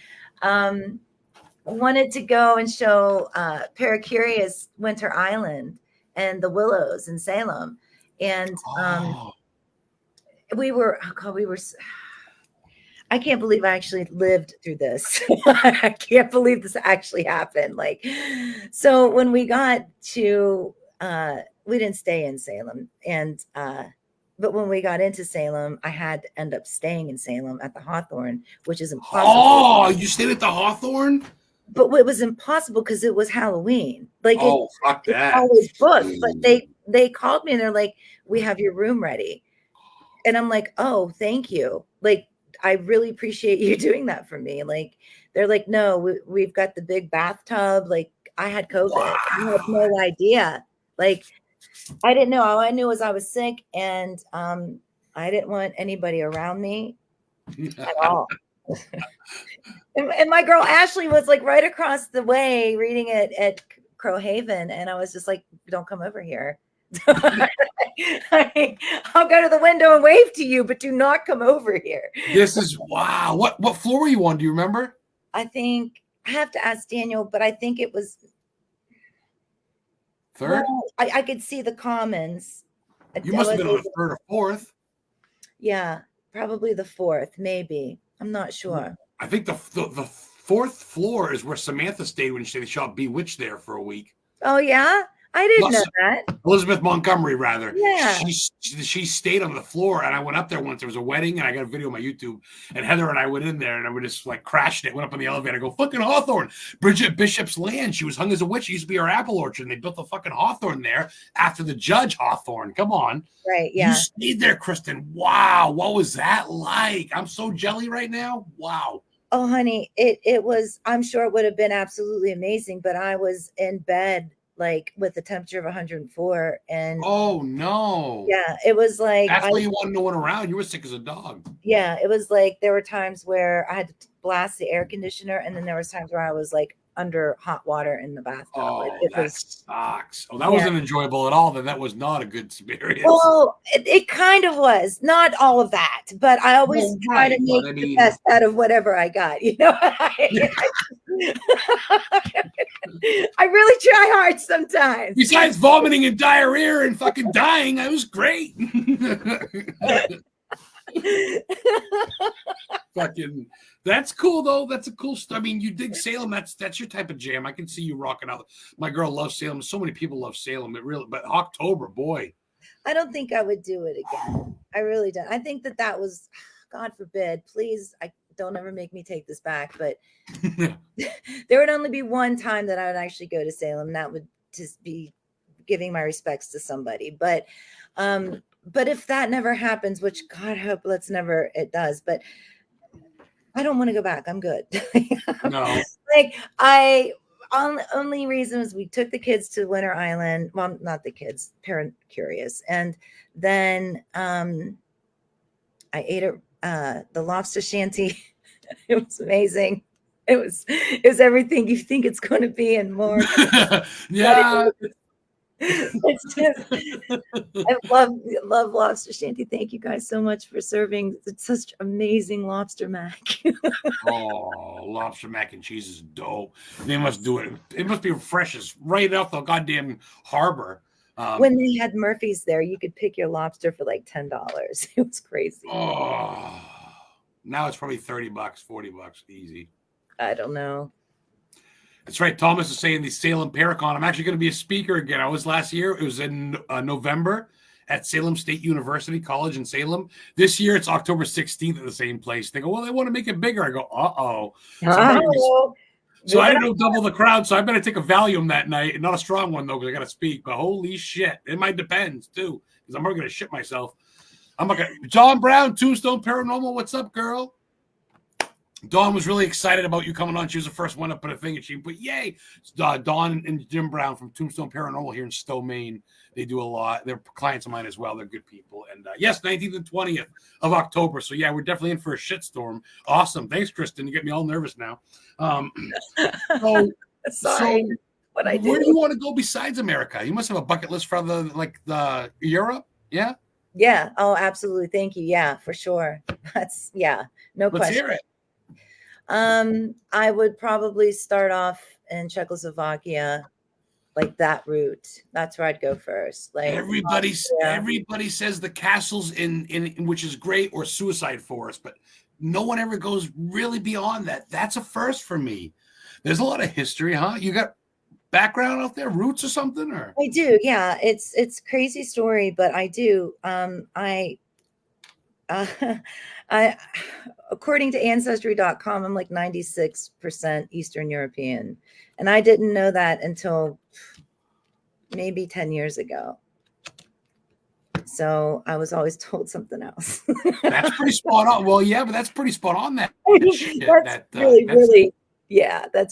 wanted to go and show Paracurious Winter Island and the Willows in Salem. And I can't believe I actually lived through this. I can't believe this actually happened. So when we got to, we didn't stay in Salem, but when we got into Salem, I had to end up staying in Salem at the Hawthorne, which is impossible. Oh, you stayed at the Hawthorne? But it was impossible because it was Halloween. Fuck that. It's always booked. But they called me and they're like, "We have your room ready," and I'm like, "Oh, thank you." I really appreciate you doing that for me. They're like, "No, we've got the big bathtub." I had COVID. Wow. I had no idea. I didn't know. All I knew was I was sick, and I didn't want anybody around me at all. and my girl Ashley was right across the way reading it at Crowhaven, and I was just like, "Don't come over here." I'll go to the window and wave to you, but do not come over here. This is wow. What floor were you on? Do you remember? I think I have to ask Daniel, but I think it was third. Well, I could see the commons. You must have been on the third or fourth. Yeah, probably the fourth, maybe. I'm not sure. I think the fourth floor is where Samantha stayed when they shot Bewitched there for a week. Oh yeah. I didn't know that. Elizabeth Montgomery, rather. Yeah. She stayed on the floor, and I went up there once. There was a wedding, and I got a video on my YouTube. And Heather and I went in there, and we just crashed it. Went up on the elevator. I go, fucking Hawthorne. Bridget Bishop's land. She was hung as a witch. It used to be our apple orchard. And they built the fucking Hawthorne there after the Judge Hawthorne. Come on. Right. Yeah. You stayed there, KRISTIN. Wow. What was that like? I'm so jelly right now. Wow. Oh, honey, it was, I'm sure it would have been absolutely amazing, but I was in bed like with a temperature of 104. And Oh no. yeah, it was like, That's why you wanted no one around. You were sick as a dog. yeah, it was like there were times where I had to blast the air conditioner, and then there was times where I was like under hot water in the bathtub. Like, Oh, it that was, sucks. Oh, that yeah. wasn't enjoyable at all. Then that was not a good experience. Well, it kind of was, not all of that, but I always Well, try to right, make but I the mean- best out of whatever I got. You know, I really try hard sometimes. Besides vomiting and diarrhea and fucking dying, I was great. Fucking, that's cool though. That's a cool. I mean, you dig Salem. That's your type of jam. I can see you rocking out. My girl loves Salem. So many people love Salem. It really, but October, boy. I don't think I would do it again. I really don't. I think that was, God forbid, please, I don't ever make me take this back, but there would only be one time that I would actually go to Salem, and that would just be giving my respects to somebody. But if that never happens, which God hope it does, but I don't want to go back. I'm good. No. Like only reason was we took the kids to Winter Island. Well, not the kids, parent curious. And then I ate the lobster shanty. It was amazing. It was everything you think it's going to be and more. Yeah. It's just, I love lobster shanty. Thank you guys so much for serving such amazing lobster mac. Oh, lobster mac and cheese is dope. They must do it. It must be fresh as right off the goddamn harbor. When they had Murphy's there, you could pick your lobster for like $10. It was crazy. Oh, now it's probably $30, $40 easy. I don't know. That's right. Thomas is saying the Salem Paracon. I'm actually going to be a speaker again. I was last year. It was in November at Salem State University College in Salem. This year, it's October 16th at the same place. They go, well, they want to make it bigger. I go, uh-oh. So I didn't know double the crowd, so I better take a Valium that night. Not a strong one, though, because I got to speak. But holy shit. It might depend, too, because I'm probably going to shit myself. I'm like, John Brown, Tombstone Paranormal, what's up, girl? Dawn was really excited about you coming on. She was the first one to put a thing, and she put, yay. Dawn and Jim Brown from Tombstone Paranormal here in Stowe, Maine. They do a lot. They're clients of mine as well. They're good people. And yes, 19th and 20th of October. So yeah, we're definitely in for a shitstorm. Awesome. Thanks, Kristen. You get me all nervous now. Sorry. What I do. Where do you want to go besides America? You must have a bucket list for the Europe. Yeah. Yeah. Oh, absolutely. Thank you. Yeah, for sure. That's no Let's question. hear it. I would probably start off in Czechoslovakia, like that route. That's where I'd go first. Like everybody says the castles in which is great, or Suicide Forest, but no one ever goes really beyond that. That's a first for me. There's a lot of history, huh? You got background out there, roots or something, or? I do. Yeah, it's crazy story, but I do. I according to ancestry.com, I'm like 96% Eastern European. And I didn't know that until maybe 10 years ago. So I was always told something else. That's pretty spot on. Well, yeah, but that's pretty spot on. That's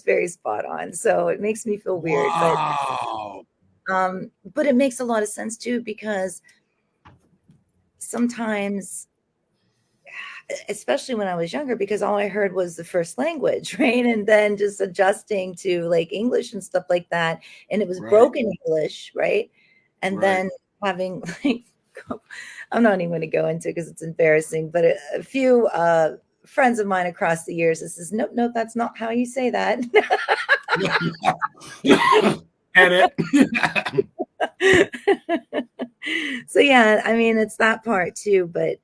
very spot on. So it makes me feel weird. Wow. But it makes a lot of sense too, because sometimes, especially when I was younger, because all I heard was the first language, right? And then just adjusting to like English and stuff like that. And it was broken English, right? And then having like, I'm not even going to go into it because it's embarrassing, but a few friends of mine across the years, this is nope, that's not how you say that. Edit. So yeah, I mean, it's that part too, but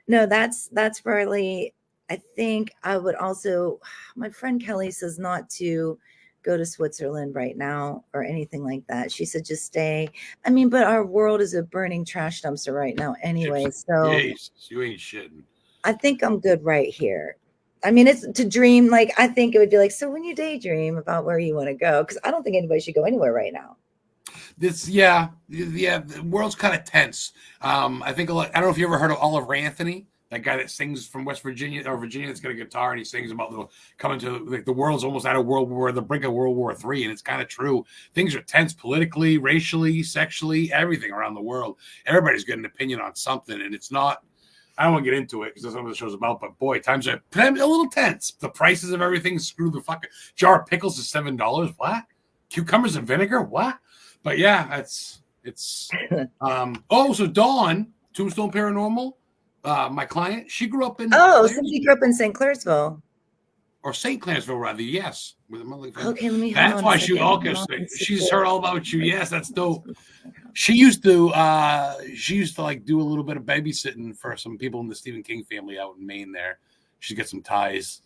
no, that's really, I think I would also, my friend Kelly says not to go to Switzerland right now or anything like that. She said, just stay. I mean, but our world is a burning trash dumpster right now anyway. So Jesus, you ain't shitting. I think I'm good right here. I mean, it's to dream. Like, I think it would be like, so when you daydream about where you want to go, because I don't think anybody should go anywhere right now. The world's kind of tense. I think I don't know if you ever heard of Oliver Anthony, That guy that sings from West Virginia or Virginia that's got a guitar and he sings about coming to like the world's almost out of World War, the brink of World War III, and it's kind of true. Things are tense politically, racially, sexually, everything around the world. Everybody's got an opinion on something, and it's not. I don't want to get into it because that's what the show's about. But boy, times are a little tense. The prices of everything screw the fucking jar of pickles is $7. What? Cucumbers and vinegar? What? But yeah, it's. So Dawn, Tombstone Paranormal. My client, she grew up in she grew up in St. Clairsville. Or St. Clairsville, rather, yes. Okay, let me that's why she's heard all about you. Yes, that's dope. She used to like do a little bit of babysitting for some people in the Stephen King family out in Maine there. She's got some ties.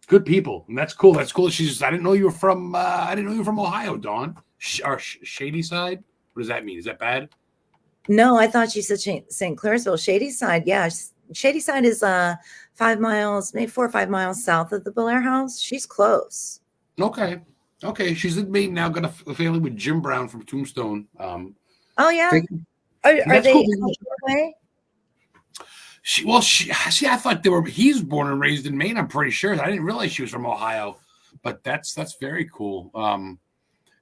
Good people, and that's cool. That's cool. I didn't know you were from Ohio, Dawn. Shady Side? What does that mean? Is that bad? No, I thought she said St. Clairsville. Shady Side, yeah. Shady Side is 5 miles, maybe 4 or 5 miles south of the Bellaire house. She's close. Okay. She's in Maine now. Got a family with Jim Brown from Tombstone. Oh yeah. Are they cool. Away? I thought he's born and raised in Maine. I'm pretty sure. I didn't realize she was from Ohio, but that's very cool.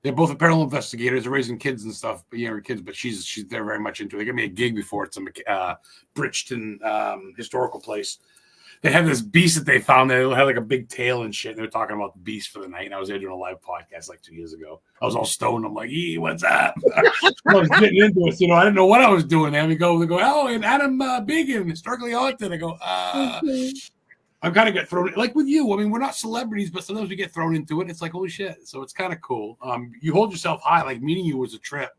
They're both paranormal investigators. They're raising kids and stuff, younger kids. But they're very much into it. They got me a gig before at some Bridgeton historical place. They had this beast that they found. They had like a big tail and shit. And they were talking about the beast for the night. And I was there doing a live podcast like 2 years ago. I was all stoned. I'm like, what's up? I was getting into it. I didn't know what I was doing. And they go, oh, and Adam Began, historically haunted. I go, I've got to get thrown like with you. I mean, we're not celebrities, but sometimes we get thrown into it. It's like, holy shit. So it's kind of cool. You hold yourself high. Like meeting you was a trip.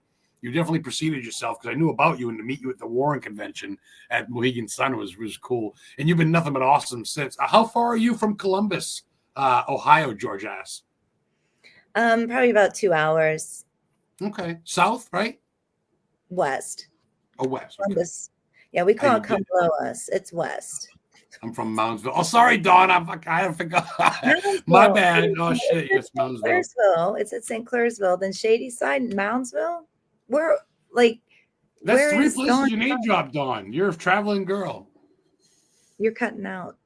You definitely preceded yourself because I knew about you, and to meet you at the Warren convention at Mohegan Sun was cool. And you've been nothing but awesome since. How far are you from Columbus, Ohio? George asks. Probably about 2 hours. Okay, south, right? West. Oh, west. Columbus. Okay. Yeah, we call it come below us. It's west. I'm from Moundsville. Oh, sorry, Dawn. I forgot. My bad. Oh shit, it's Moundsville. Clairsville. It's at St. Clairsville. Then Shady Side and Moundsville. We're like. That's three places you name drop, Dawn. You're a traveling girl. You're cutting out.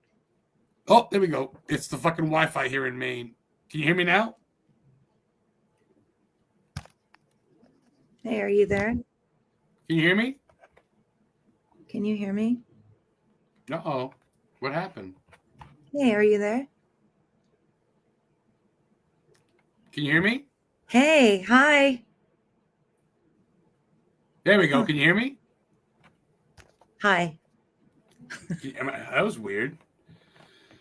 Oh, there we go. It's the fucking Wi-Fi here in Maine. Can you hear me now? Hey, are you there? Can you hear me? Can you hear me? Uh-oh. What happened? Hey, are you there? Can you hear me? Hey, hi. There we go. Can you hear me? Hi. That was weird.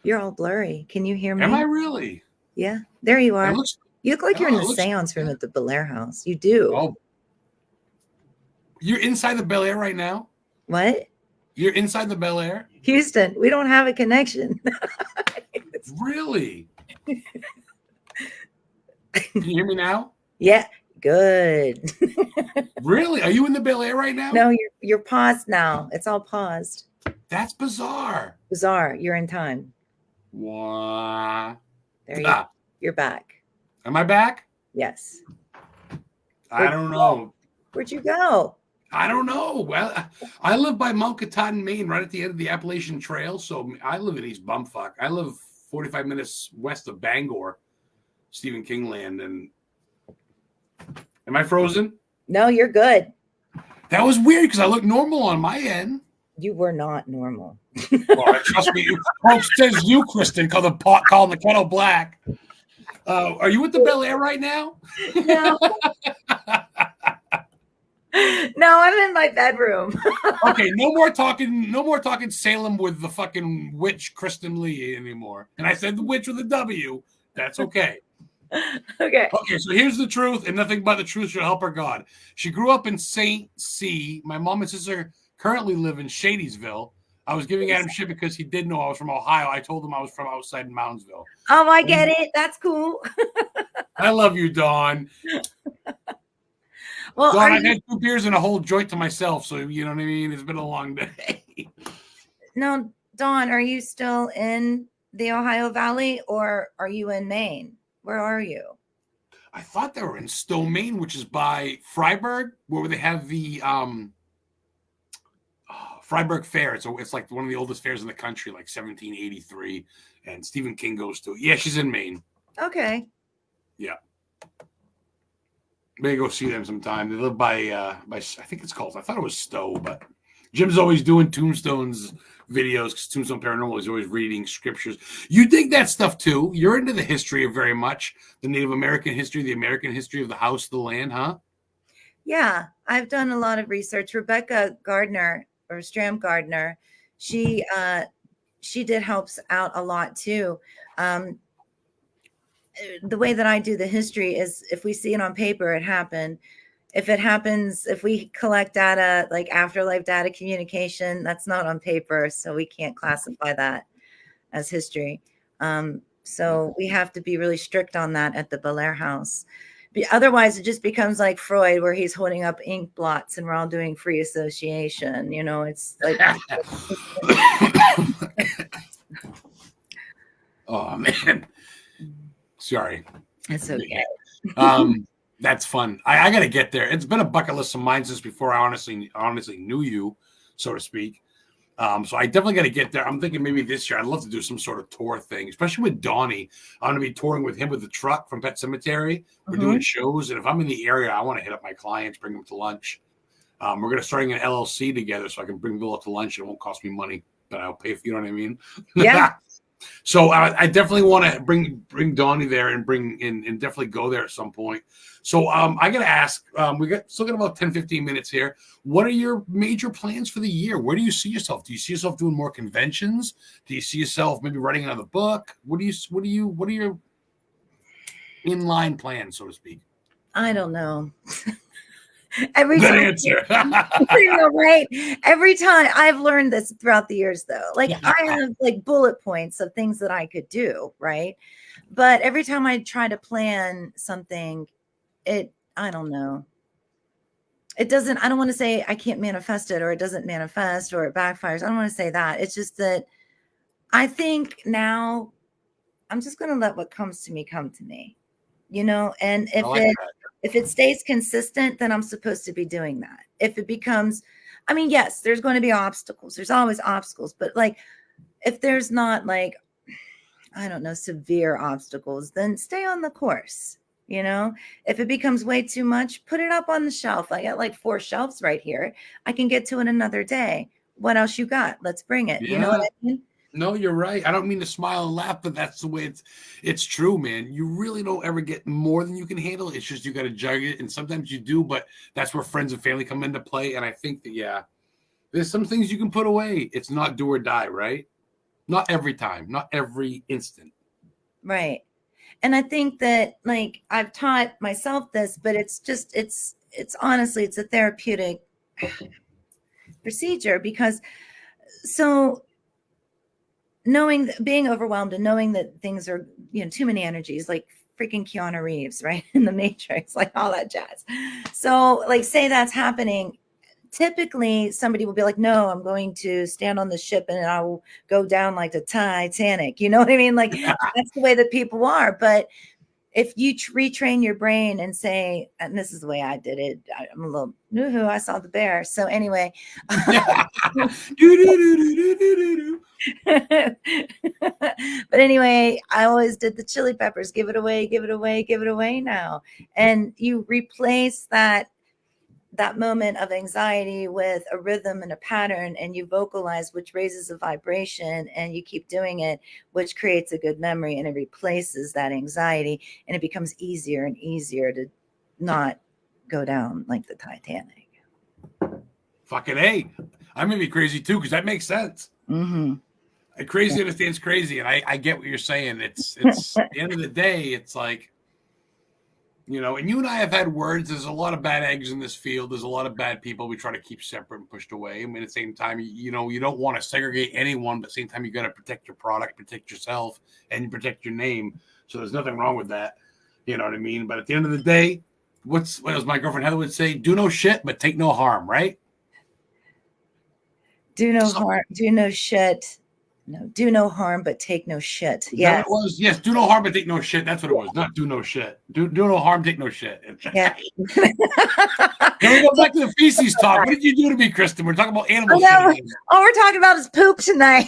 You're all blurry. Can you hear me? Am I really? Yeah, there you are. You look like you're in the seance room at the Bellaire house. You do. Oh. You're inside the Bellaire right now? What? You're inside the Bellaire? Houston, we don't have a connection. Really? Can you hear me now? Yeah, good. Really? Are you in the Bellaire right now? No, you're paused now. It's all paused. That's bizarre. Bizarre. You're in time. What? There you're back. Am I back? Yes. I don't know. Where'd you go? I don't know. Well, I live by Mount Katahdin, Maine, right at the end of the Appalachian Trail. So I live in East Bumfuck. I live 45 minutes west of Bangor, Stephen King land. And am I frozen? No, you're good. That was weird because I look normal on my end. You were not normal. Well, trust me. Folks, says you, KRISTIN, calling the kettle black. Are you at the Bellaire right now? No. No, I'm in my bedroom. Okay, no more talking Salem with the fucking witch KRISTIN Lee anymore. And I said the witch with a W. That's okay. Okay, so here's the truth, and nothing but the truth shall help her God. She grew up in St. C. My mom and sister currently live in Shadysville. I was giving Adam shit because he did know I was from Ohio. I told him I was from outside Moundsville. Oh, I get it. That's cool. I love you, Dawn. Well, Dawn, I've had 2 beers and a whole joint to myself, so you know what I mean? It's been a long day. No, Dawn, are you still in the Ohio Valley or are you in Maine? Where are you? I thought they were in Stowe, Maine, which is by Freiburg, where they have the Freiburg Fair. It's like one of the oldest fairs in the country, like 1783. And Stephen King goes to it. Yeah, she's in Maine. Okay. Yeah. Maybe go see them sometime. They live by I think it's called, I thought it was Stowe, but Jim's always doing Tombstone's videos because Tombstone Paranormal is always reading scriptures. You dig that stuff too. You're into the history of very much the Native American history, the American history of the house, the land, huh? Yeah, I've done a lot of research. Rebecca Gardner or Stram Gardner, she did helps out a lot too. The way that I do the history is if we see it on paper, it happened. If it happens, if we collect data like afterlife data communication, that's not on paper, so we can't classify that as history. So we have to be really strict on that at the Bellaire House. Otherwise, it just becomes like Freud, where he's holding up ink blots and we're all doing free association. You know, it's like. Oh man, sorry. It's okay. That's fun. I got to get there. It's been a bucket list of mine since before I honestly knew you, so to speak. So I definitely got to get there. I'm thinking maybe this year I'd love to do some sort of tour thing, especially with Donnie. I'm going to be touring with him with the truck from Pet Cemetery. We're doing shows, and if I'm in the area, I want to hit up my clients, bring them to lunch. We're going to starting an LLC together, so I can bring Bill up to lunch. It won't cost me money, but I'll pay. You know what I mean? Yeah. So I definitely want to bring Donnie there and and definitely go there at some point. So I got to ask, we still got about 10, 15 minutes here. What are your major plans for the year? Where do you see yourself? Do you see yourself doing more conventions? Do you see yourself maybe writing another book? What are your inline plans, so to speak? I don't know. Every Good time, answer. you know, right? Every time I've learned this throughout the years, though. Like I have like bullet points of things that I could do, right? But every time I try to plan something, I don't know. It doesn't. I don't want to say I can't manifest it, or it doesn't manifest, or it backfires. I don't want to say that. It's just that I think now I'm just going to let what comes to me come to me, you know. And if it stays consistent, then I'm supposed to be doing that. If it becomes, I mean, yes, there's going to be obstacles. There's always obstacles. But like, if there's not like, I don't know, severe obstacles, then stay on the course. You know, if it becomes way too much, put it up on the shelf. I got like 4 shelves right here. I can get to it another day. What else you got? Let's bring it. Yeah. You know what I mean? No, you're right. I don't mean to smile and laugh, but that's the way it's true, man. You really don't ever get more than you can handle. It's just you got to juggle it, and sometimes you do, but that's where friends and family come into play. And I think that there's some things you can put away. It's not do or die, right? Not every time, not every instant. Right. And I think that like I've taught myself this, but it's honestly, it's a therapeutic procedure because being overwhelmed and knowing that things are, you know, too many energies, like freaking Keanu Reeves, right? In the Matrix, like all that jazz. So like, say that's happening. Typically somebody will be like, no, I'm going to stand on the ship and I will go down like the Titanic. You know what I mean? Like that's the way that people are. But if you retrain your brain and say, and this is the way I did it, I'm a little woohoo, I saw the bear. So anyway, but anyway, I always did the chili peppers, give it away, give it away, give it away now. And you replace that moment of anxiety with a rhythm and a pattern, and you vocalize, which raises a vibration, and you keep doing it, which creates a good memory, and it replaces that anxiety, and it becomes easier and easier to not go down like the Titanic. Fucking A. I may be crazy too, because that makes sense. Mm-hmm. Crazy understands crazy, and I get what you're saying. It's at the end of the day, it's like, you know, and you and I have had words. There's a lot of bad eggs in this field. There's a lot of bad people we try to keep separate and pushed away. I mean, at the same time, you know, you don't want to segregate anyone, but at the same time, you got to protect your product, protect yourself, and protect your name. So there's nothing wrong with that. You know what I mean? But at the end of the day, what does my girlfriend Heather would say? Do no shit, but take no harm, right? Do no harm, do no shit. No, do no harm, but take no shit. Yeah, it was. Yes, do no harm, but take no shit. That's what it was. Not do no shit. Do no harm, take no shit. Yeah. Can we go back to the feces talk. What did you do to me, Kristen? We're talking about animal shit. All we're talking about is poop tonight.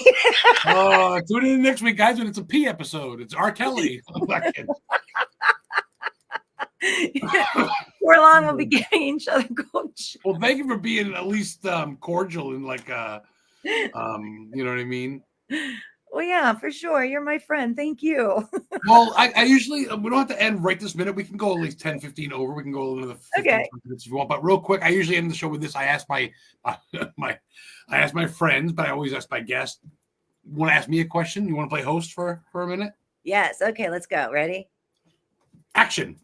Tune in next week, guys, when it's a pee episode. It's R. Kelly. Before long, we'll be giving each other gold. Well, thank you for being at least cordial and like, you know what I mean? Well, yeah, for sure. You're my friend. Thank you. Well, I usually, we don't have to end right this minute. We can go at least 10, 15 over. We can go another 15 minutes if you want. But real quick, I usually end the show with this. I ask my friends, but I always ask my guests. You want to ask me a question? You want to play host for a minute? Yes. Okay, let's go. Ready? Action.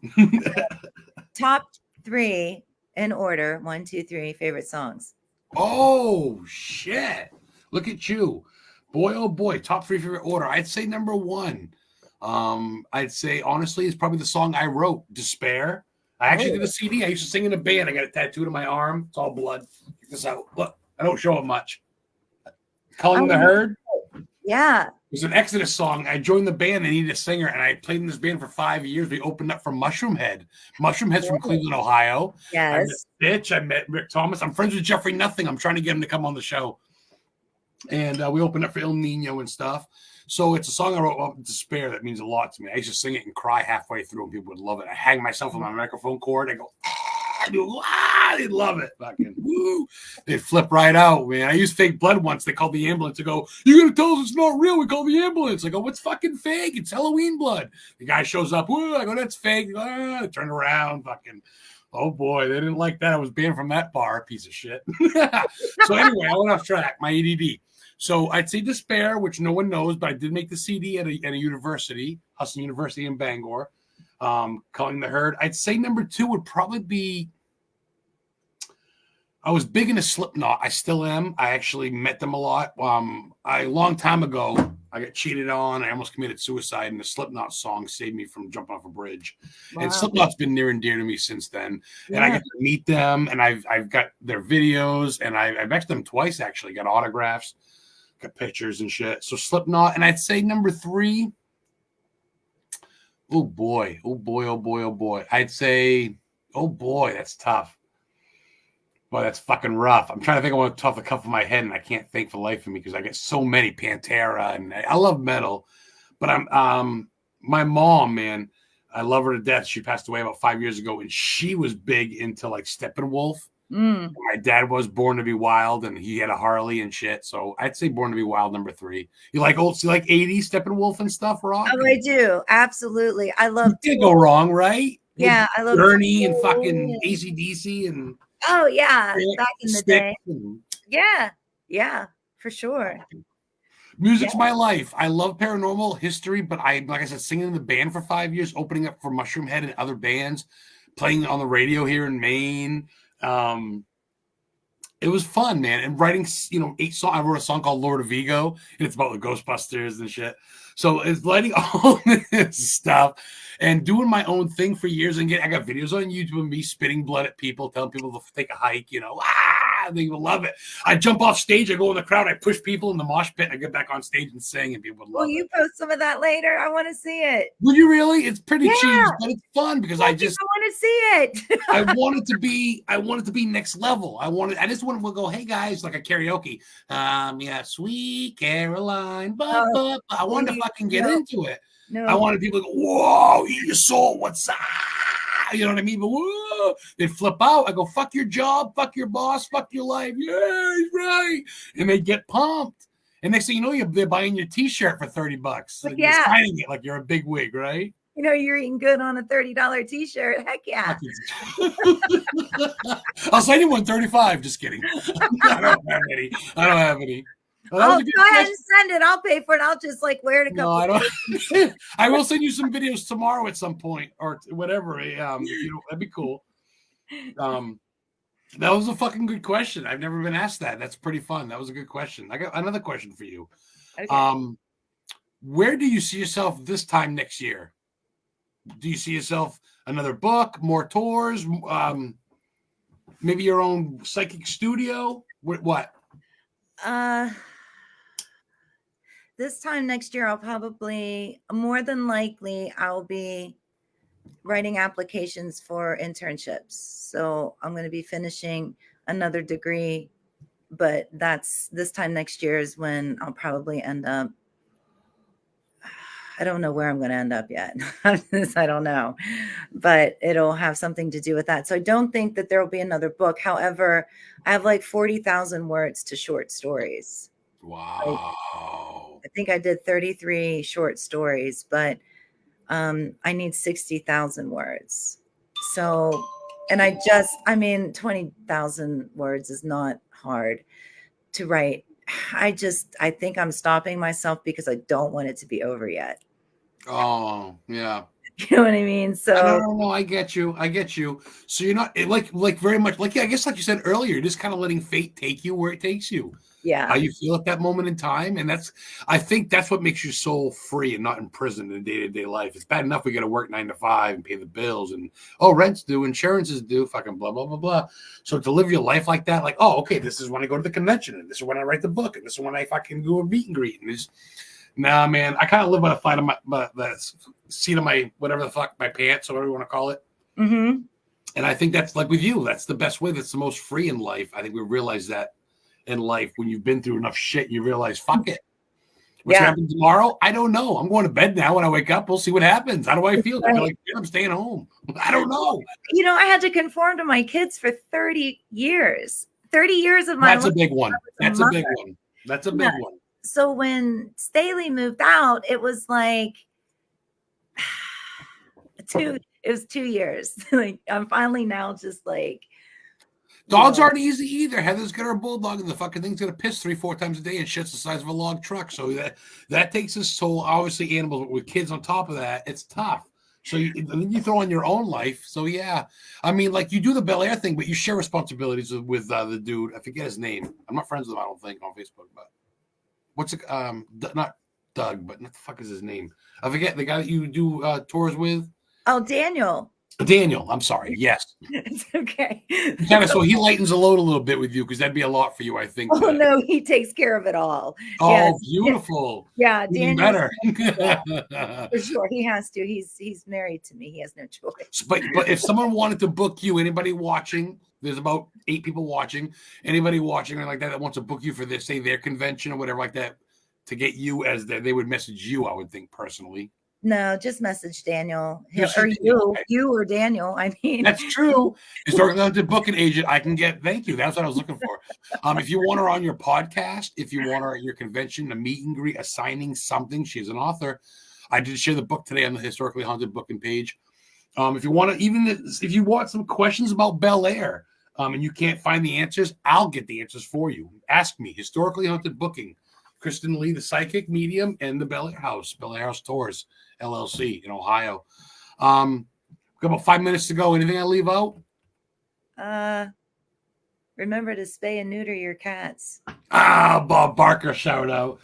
Top 3 in order. 1, 2, 3 favorite songs. Oh, shit. Look at you. Boy, oh boy, top 3 favorite order. I'd say number 1. I'd say, honestly, it's probably the song I wrote, Despair. I actually did a CD. I used to sing in a band. I got it tattooed on my arm. It's all blood. Check this out. Look, I don't show it much. Culling the Herd. Yeah. It was an Exodus song. I joined the band. I needed a singer, and I played in this band for 5 years. We opened up for Mushroom Head. Mushroom Head's from Cleveland, Ohio. Yes. I met Bitch. I met Rick Thomas. I'm friends with Jeffrey Nothing. I'm trying to get him to come on the show. And we opened up for El Nino and stuff. So it's a song I wrote, Despair, that means a lot to me. I used to sing it and cry halfway through, and people would love it. I hang myself on my microphone cord. I go, they'd love it. Fucking woo. They'd flip right out, man. I used fake blood once. They called the ambulance to go, you're going to tell us it's not real. We call the ambulance. I go, what's fucking fake? It's Halloween blood. The guy shows up. Woo. I go, that's fake. I turn around. Fucking, oh boy, they didn't like that. I was banned from that bar, piece of shit. So anyway, I went off track, my ADD. So I'd say Despair, which no one knows, but I did make the CD at a university, Hudson University in Bangor, Culling the Herd. I'd say number 2 would probably be, I was big into Slipknot. I still am. I actually met them a lot. A long time ago, I got cheated on. I almost committed suicide, and the Slipknot song saved me from jumping off a bridge. Wow. And Slipknot's been near and dear to me since then. Yeah. And I get to meet them, and I've got their videos, and I've met them twice, actually. Got autographs, got pictures and shit. So Slipknot, and I'd say number 3. Oh boy. I'd say, oh boy, that's tough. Boy, that's fucking rough. I'm trying to think of one off the cuff of my head, and I can't think for the life of me because I get so many. Pantera, and I love metal. But I'm my mom, man, I love her to death. She passed away about 5 years ago, and she was big into like Steppenwolf. My dad was Born to Be Wild, and he had a Harley and shit. So I'd say Born to Be Wild, number 3. You like 80s Steppenwolf and stuff, rock? Oh, I do. Absolutely. I love it. Did go wrong, right? Yeah, I love Bernie and fucking AC/DC and oh yeah, back in the day. Yeah, for sure. Music's my life. I love paranormal history, but like I said, singing in the band for 5 years, opening up for Mushroom Head and other bands, playing on the radio here in Maine. It was fun, man. And writing, 8 songs. I wrote a song called Lord of Ego, and it's about the Ghostbusters and shit. So it's letting all this stuff and doing my own thing for years. And I got videos on YouTube of me spitting blood at people, telling people to take a hike, they will love it. I jump off stage, I go in the crowd, I push people in the mosh pit, and I get back on stage and sing, and people would love it. Will you post some of that later? I want to see it. Will you really? It's pretty cheesy, but it's fun because I want to see it. I want it to be next level. I just want to go, hey guys, like a karaoke. Sweet Caroline. I wanted to fucking get into it. No. I wanted people to go, whoa, eat your soul, what's up? You know what I mean? But whoa, they flip out. I go, fuck your job, fuck your boss, fuck your life. Yeah, he's right. And they get pumped. And next thing you know, they're buying your t-shirt for $30. Like, you're signing it like you're a big wig, right? You're eating good on a $30 t-shirt. Heck yeah. I'll send you one $35. Just kidding. I don't have any. Well, go ahead and send it. I'll pay for it. I'll just wear it a couple. No, I don't. I will send you some videos tomorrow at some point or whatever. That'd be cool. That was a fucking good question. I've never been asked that. That's pretty fun. That was a good question. I got another question for you. Okay. Where do you see yourself this time next year? Do you see yourself another book, more tours, maybe your own psychic studio? What? This time next year, I'll probably, more than likely, I'll be writing applications for internships. So I'm going to be finishing another degree, but that's this time next year is when I'll probably end up. I don't know where I'm going to end up yet. I don't know, but it'll have something to do with that. So I don't think that there will be another book. However, I have like 40,000 words to short stories. Wow. I think I did 33 short stories, but I need 60,000 words. So, and I mean, 20,000 words is not hard to write. I think I'm stopping myself because I don't want it to be over yet. Oh, yeah. You know what I mean? So no, I get you. So you're not like very much like, yeah, I guess like you said earlier, you're just kind of letting fate take you where it takes you. yeah. How you feel at that moment in time. And I think that's what makes you so free and not imprisoned in day-to-day life. It's bad enough we got to work 9 to 5 and pay the bills and rent's due, insurance is due, fucking blah, blah, blah, blah. So to live your life like that, like, oh, okay, this is when I go to the convention and this is when I write the book and this is when I fucking do a meet and greet. And this, nah, man, I kind of live by the flight of the seat of my, whatever the fuck, my pants or whatever you want to call it. Mm-hmm. And I think that's like with you, that's the best way. That's the most free in life. I think we realize that in life when you've been through enough shit, you realize, fuck it. What's happening tomorrow? I don't know. I'm going to bed now. When I wake up, we'll see what happens. How do I feel? I feel like I'm staying home. I don't know. You know, I had to conform to my kids for 30 years. 30 years of my life. That's a big one. That's a big one. That's a big one. So when Staley moved out, it was like it was 2 years. Like I'm finally now just like dogs aren't easy either. Heather's got her bulldog and the fucking thing's gonna piss 3-4 times a day and shit's the size of a log truck. So that takes its toll. Obviously, animals with kids on top of that, it's tough. So then you throw on your own life. So yeah, I mean, like you do the BELLAIRE thing, but you share responsibilities with the dude. I forget his name. I'm not friends with him. I don't think on Facebook, but what's it? Not Doug, but what the fuck is his name? I forget the guy that you do tours with. Oh, Daniel. Daniel, I'm sorry. Yes. It's okay. Kind of, so he lightens the load a little bit with you because that'd be a lot for you, I think. Oh, no, he takes care of it all. Oh, yes. beautiful. Yeah, Daniel. Better. For sure. He has to. He's married to me. He has no choice. But if someone wanted to book you, anybody watching, there's about 8 people watching, anybody watching or like that wants to book you for this, say their convention or whatever like that, to get you as they would message you, I would think personally. No, just message Daniel or you or Daniel. I mean, that's true. Historically Haunted booking agent. I can get. Thank you. That's what I was looking for. If you want her on your podcast, if you want her at your convention, a meet and greet, a signing, something. She's an author. I did share the book today on the Historically Haunted booking page. If you want to, even if you want some questions about BELLAIRE, and you can't find the answers, I'll get the answers for you. Ask me. Historically Haunted booking. KRISTIN Lee, the psychic medium, and the BELLAIRE House Tours, LLC in Ohio. We've got about 5 minutes to go. Anything I leave out? Remember to spay and neuter your cats. Bob Barker, shout out.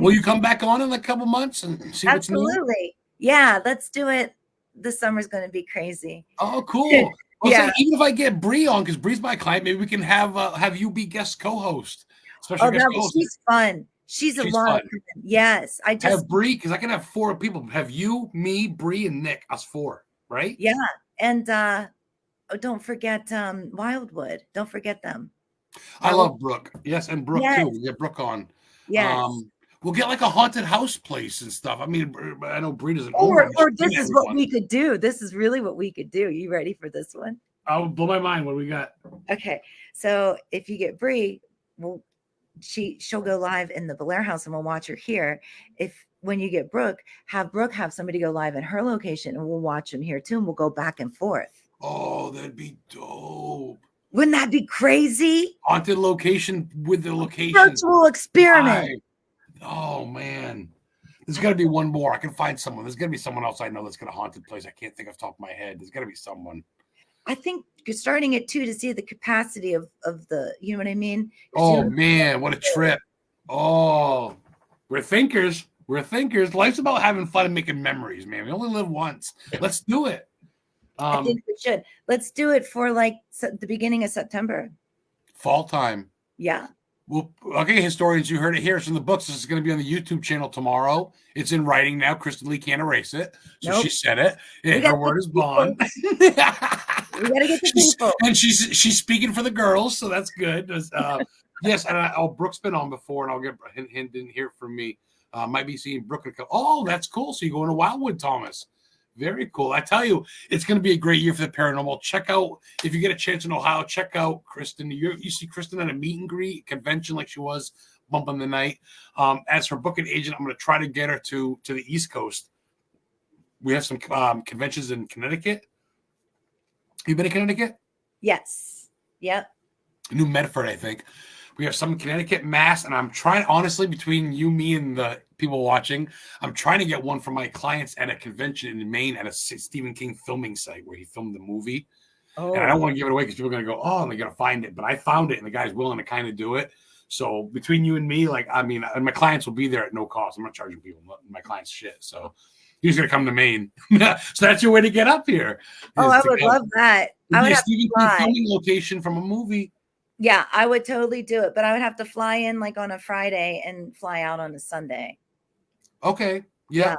Will you come back on in a couple months and see what's new? Absolutely. Yeah, let's do it. This summer's going to be crazy. Oh, cool. Well, yeah. Even if I get Bree on, because Bree's my client, maybe we can have you be guest co-host. She's fun. She's a lot of fun. Yes. I just have Bree, because I can have 4 people. Have you, me, Bree, and Nick, us 4, right? Yeah. And don't forget Wildwood. Don't forget them. I love Brooke. Yes, and Brooke too. We'll get Brooke on. Yes. We'll get like a haunted house place and stuff. I mean, I know Bree doesn't. Or this is what we could do. This is really what we could do. You ready for this one? I'll blow my mind. What do we got? Okay. So if you get Bree, she'll go live in the BELLAIRE house and we'll watch her here. When you get Brooke have somebody go live in her location and we'll watch them here too. And we'll go back and forth. Oh, that'd be dope. Wouldn't that be crazy? Haunted location with the location. Virtual experiment. Oh man. There's got to be one more. I can find someone. There's got to be someone else I know that's got a haunted place. I can't think off the top of my head. There's got to be someone. I think you're starting at 2 to see the capacity of the, you know what I mean? Oh man, what a trip. Oh, we're thinkers. Life's about having fun and making memories, man. We only live once. Let's do it. I think we should. Let's do it for like the beginning of September. Fall time. Yeah. Well, okay, historians, you heard it here. It's in the books. This is going to be on the YouTube channel tomorrow. It's in writing now. KRISTIN Lee can't erase it. So Nope. she said it. We Her gotta word get is the people. bond. We gotta get the people. And she's speaking for the girls, so that's good. Yes, and Brooke's been on before, and I'll get hint didn't hear from me. Might be seeing Brooke. Oh, that's cool. So you're going to Wildwood, Thomas. Very cool. I tell you, it's going to be a great year for the paranormal. Check out, if you get a chance in Ohio, check out KRISTIN. You see KRISTIN at a meet and greet convention like she was bumping the night. As her booking agent, I'm going to try to get her to the East Coast. We have some conventions in Connecticut. You been to Connecticut? Yes. Yep. New Medford, I think. We have some in Connecticut, Mass, and I'm trying, honestly, between you, me, and the people watching, I'm trying to get one for my clients at a convention in Maine at a Stephen King filming site where he filmed the movie. Oh. And I don't want to give it away because people are going to go, oh, and they're going to find it. But I found it, and the guy's willing to kind of do it. So between you and me, like, I mean, and my clients will be there at no cost. I'm not charging people my clients shit. So he's going to come to Maine. So that's your way to get up here. Oh, I would love that. I would have Stephen to fly. King filming location from a movie. Yeah, I would totally do it, but I would have to fly in like on a Friday and fly out on a Sunday. Okay. Yeah.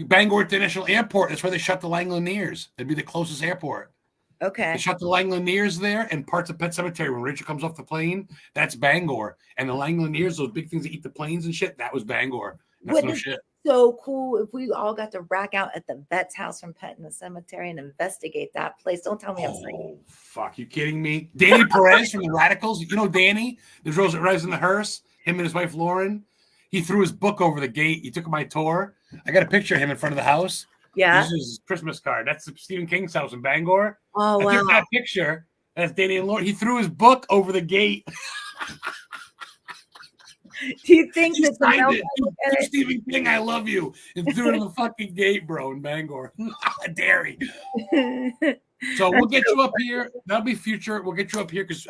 Bangor International Airport. That's where they shut the Langoliers. It'd be the closest airport. Okay. They shut the Langoliers there and parts of Pet Cemetery. When Rachel comes off the plane, that's Bangor. And the Langoliers, those big things that eat the planes and shit, that was Bangor. That's Wouldn't no it shit. be so cool if we all got to rack out at the vet's house from Pet in the Cemetery and investigate that place? Don't tell me I'm saying. Oh, fuck. You kidding me? Danny Perez from the Radicals. You know Danny? There's Rose that rides in the hearse. Him and his wife, Lauren. He threw his book over the gate. He took my tour. I got a picture of him in front of the house. Yeah. This is his Christmas card. That's Stephen King's house in Bangor. Oh, I wow. took that picture. That's Danny and Lauren. He threw his book over the gate. Do you think He that the signed mail it. To Stephen King, I love you. And threw it in the fucking gate, bro, in Bangor. Dairy. So we'll get you up here. That'll be future. We'll get you up here because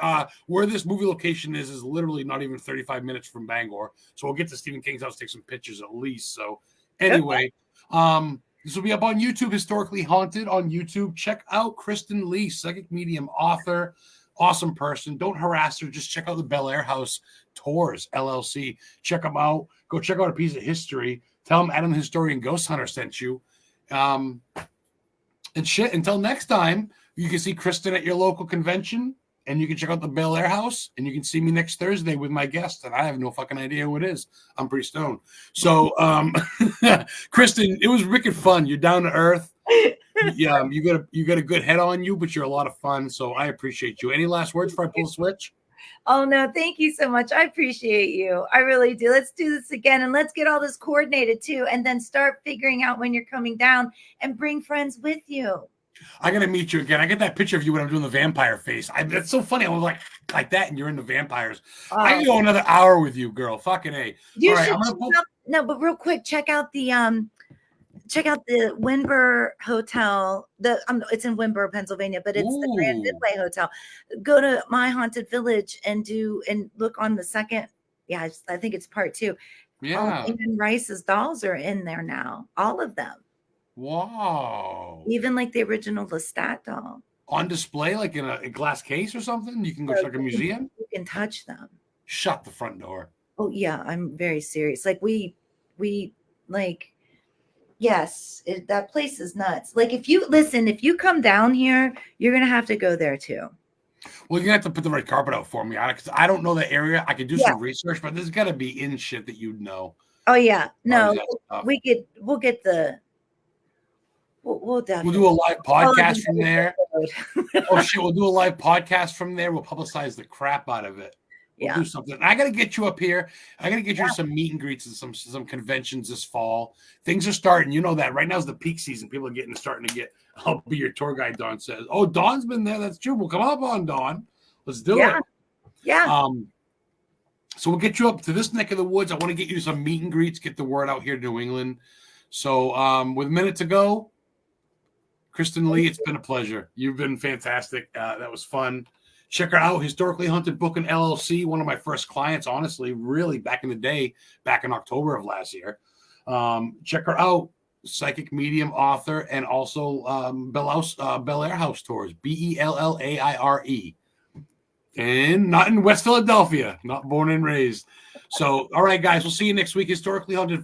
where this movie location is literally not even 35 minutes from Bangor. So we'll get to Stephen King's house, take some pictures at least. So anyway, this will be up on YouTube, Historically Haunted on YouTube. Check out KRISTIN Lee, psychic medium, author, awesome person. Don't harass her. Just check out the BELLAIRE House Tours, LLC. Check them out. Go check out a piece of history. Tell them Adam the Historian Ghost Hunter sent you. And shit, until next time, you can see KRISTIN at your local convention, and you can check out the BELLAIRE House, and you can see me next Thursday with my guest, and I have no fucking idea who it is. I'm pretty stoned. So, KRISTIN, it was wicked fun. You're down to earth. Yeah, you got a good head on you, but you're a lot of fun, so I appreciate you. Any last words before I pull the switch? Oh, no, thank you so much. I appreciate you. I really do. Let's do this again, and let's get all this coordinated too, and then start figuring out when you're coming down and bring friends with you. I got to meet you again. I get that picture of you when I'm doing the vampire face. That's so funny. I was like that, and you're into vampires. I can go another hour with you, girl. Fucking A. You All right, should I'm gonna pull- no, but real quick, check out the Windber Hotel. It's in Windber, Pennsylvania, but it's the Grand Ooh. Midway Hotel. Go to My Haunted Village and look on the second. Yeah, I think it's part 2. Yeah. Even Rice's dolls are in there now. All of them. Wow. Even like the original Lestat doll. On display, like in a glass case or something? You can go to like a museum? You can touch them. Shut the front door. Oh yeah, I'm very serious. Like we like, yes, that place is nuts. Like if you come down here, you're gonna have to go there too. Well, you're gonna have to put the red carpet out for me, because I don't know the area. I could do some research, but there's gotta be in shit that you'd know. Oh yeah, no, Stuff. we'll get the. We'll definitely. We'll do a live podcast from there. Oh shit, we'll do a live podcast from there. We'll publicize the crap out of it. We'll do something. I got to get you up here. I got to get you to some meet and greets and some conventions this fall. Things are starting. You know that right now is the peak season. People are starting to get. I'll be your tour guide. Dawn says, "Oh, Dawn's been there. That's true. We'll come up on Dawn. Let's do it." Yeah. So we'll get you up to this neck of the woods. I want to get you some meet and greets. Get the word out here to New England. So with a minute to go, KRISTIN Lee, it's been a pleasure. You've been fantastic. That was fun. Check her out, Historically Haunted Booking LLC, one of my first clients, honestly, really back in the day, back in October of last year. Check her out, psychic medium, author, and also BELLAIRE House Tours, BELLAIRE. And not in West Philadelphia, not born and raised. So, all right, guys, we'll see you next week. Historically Haunted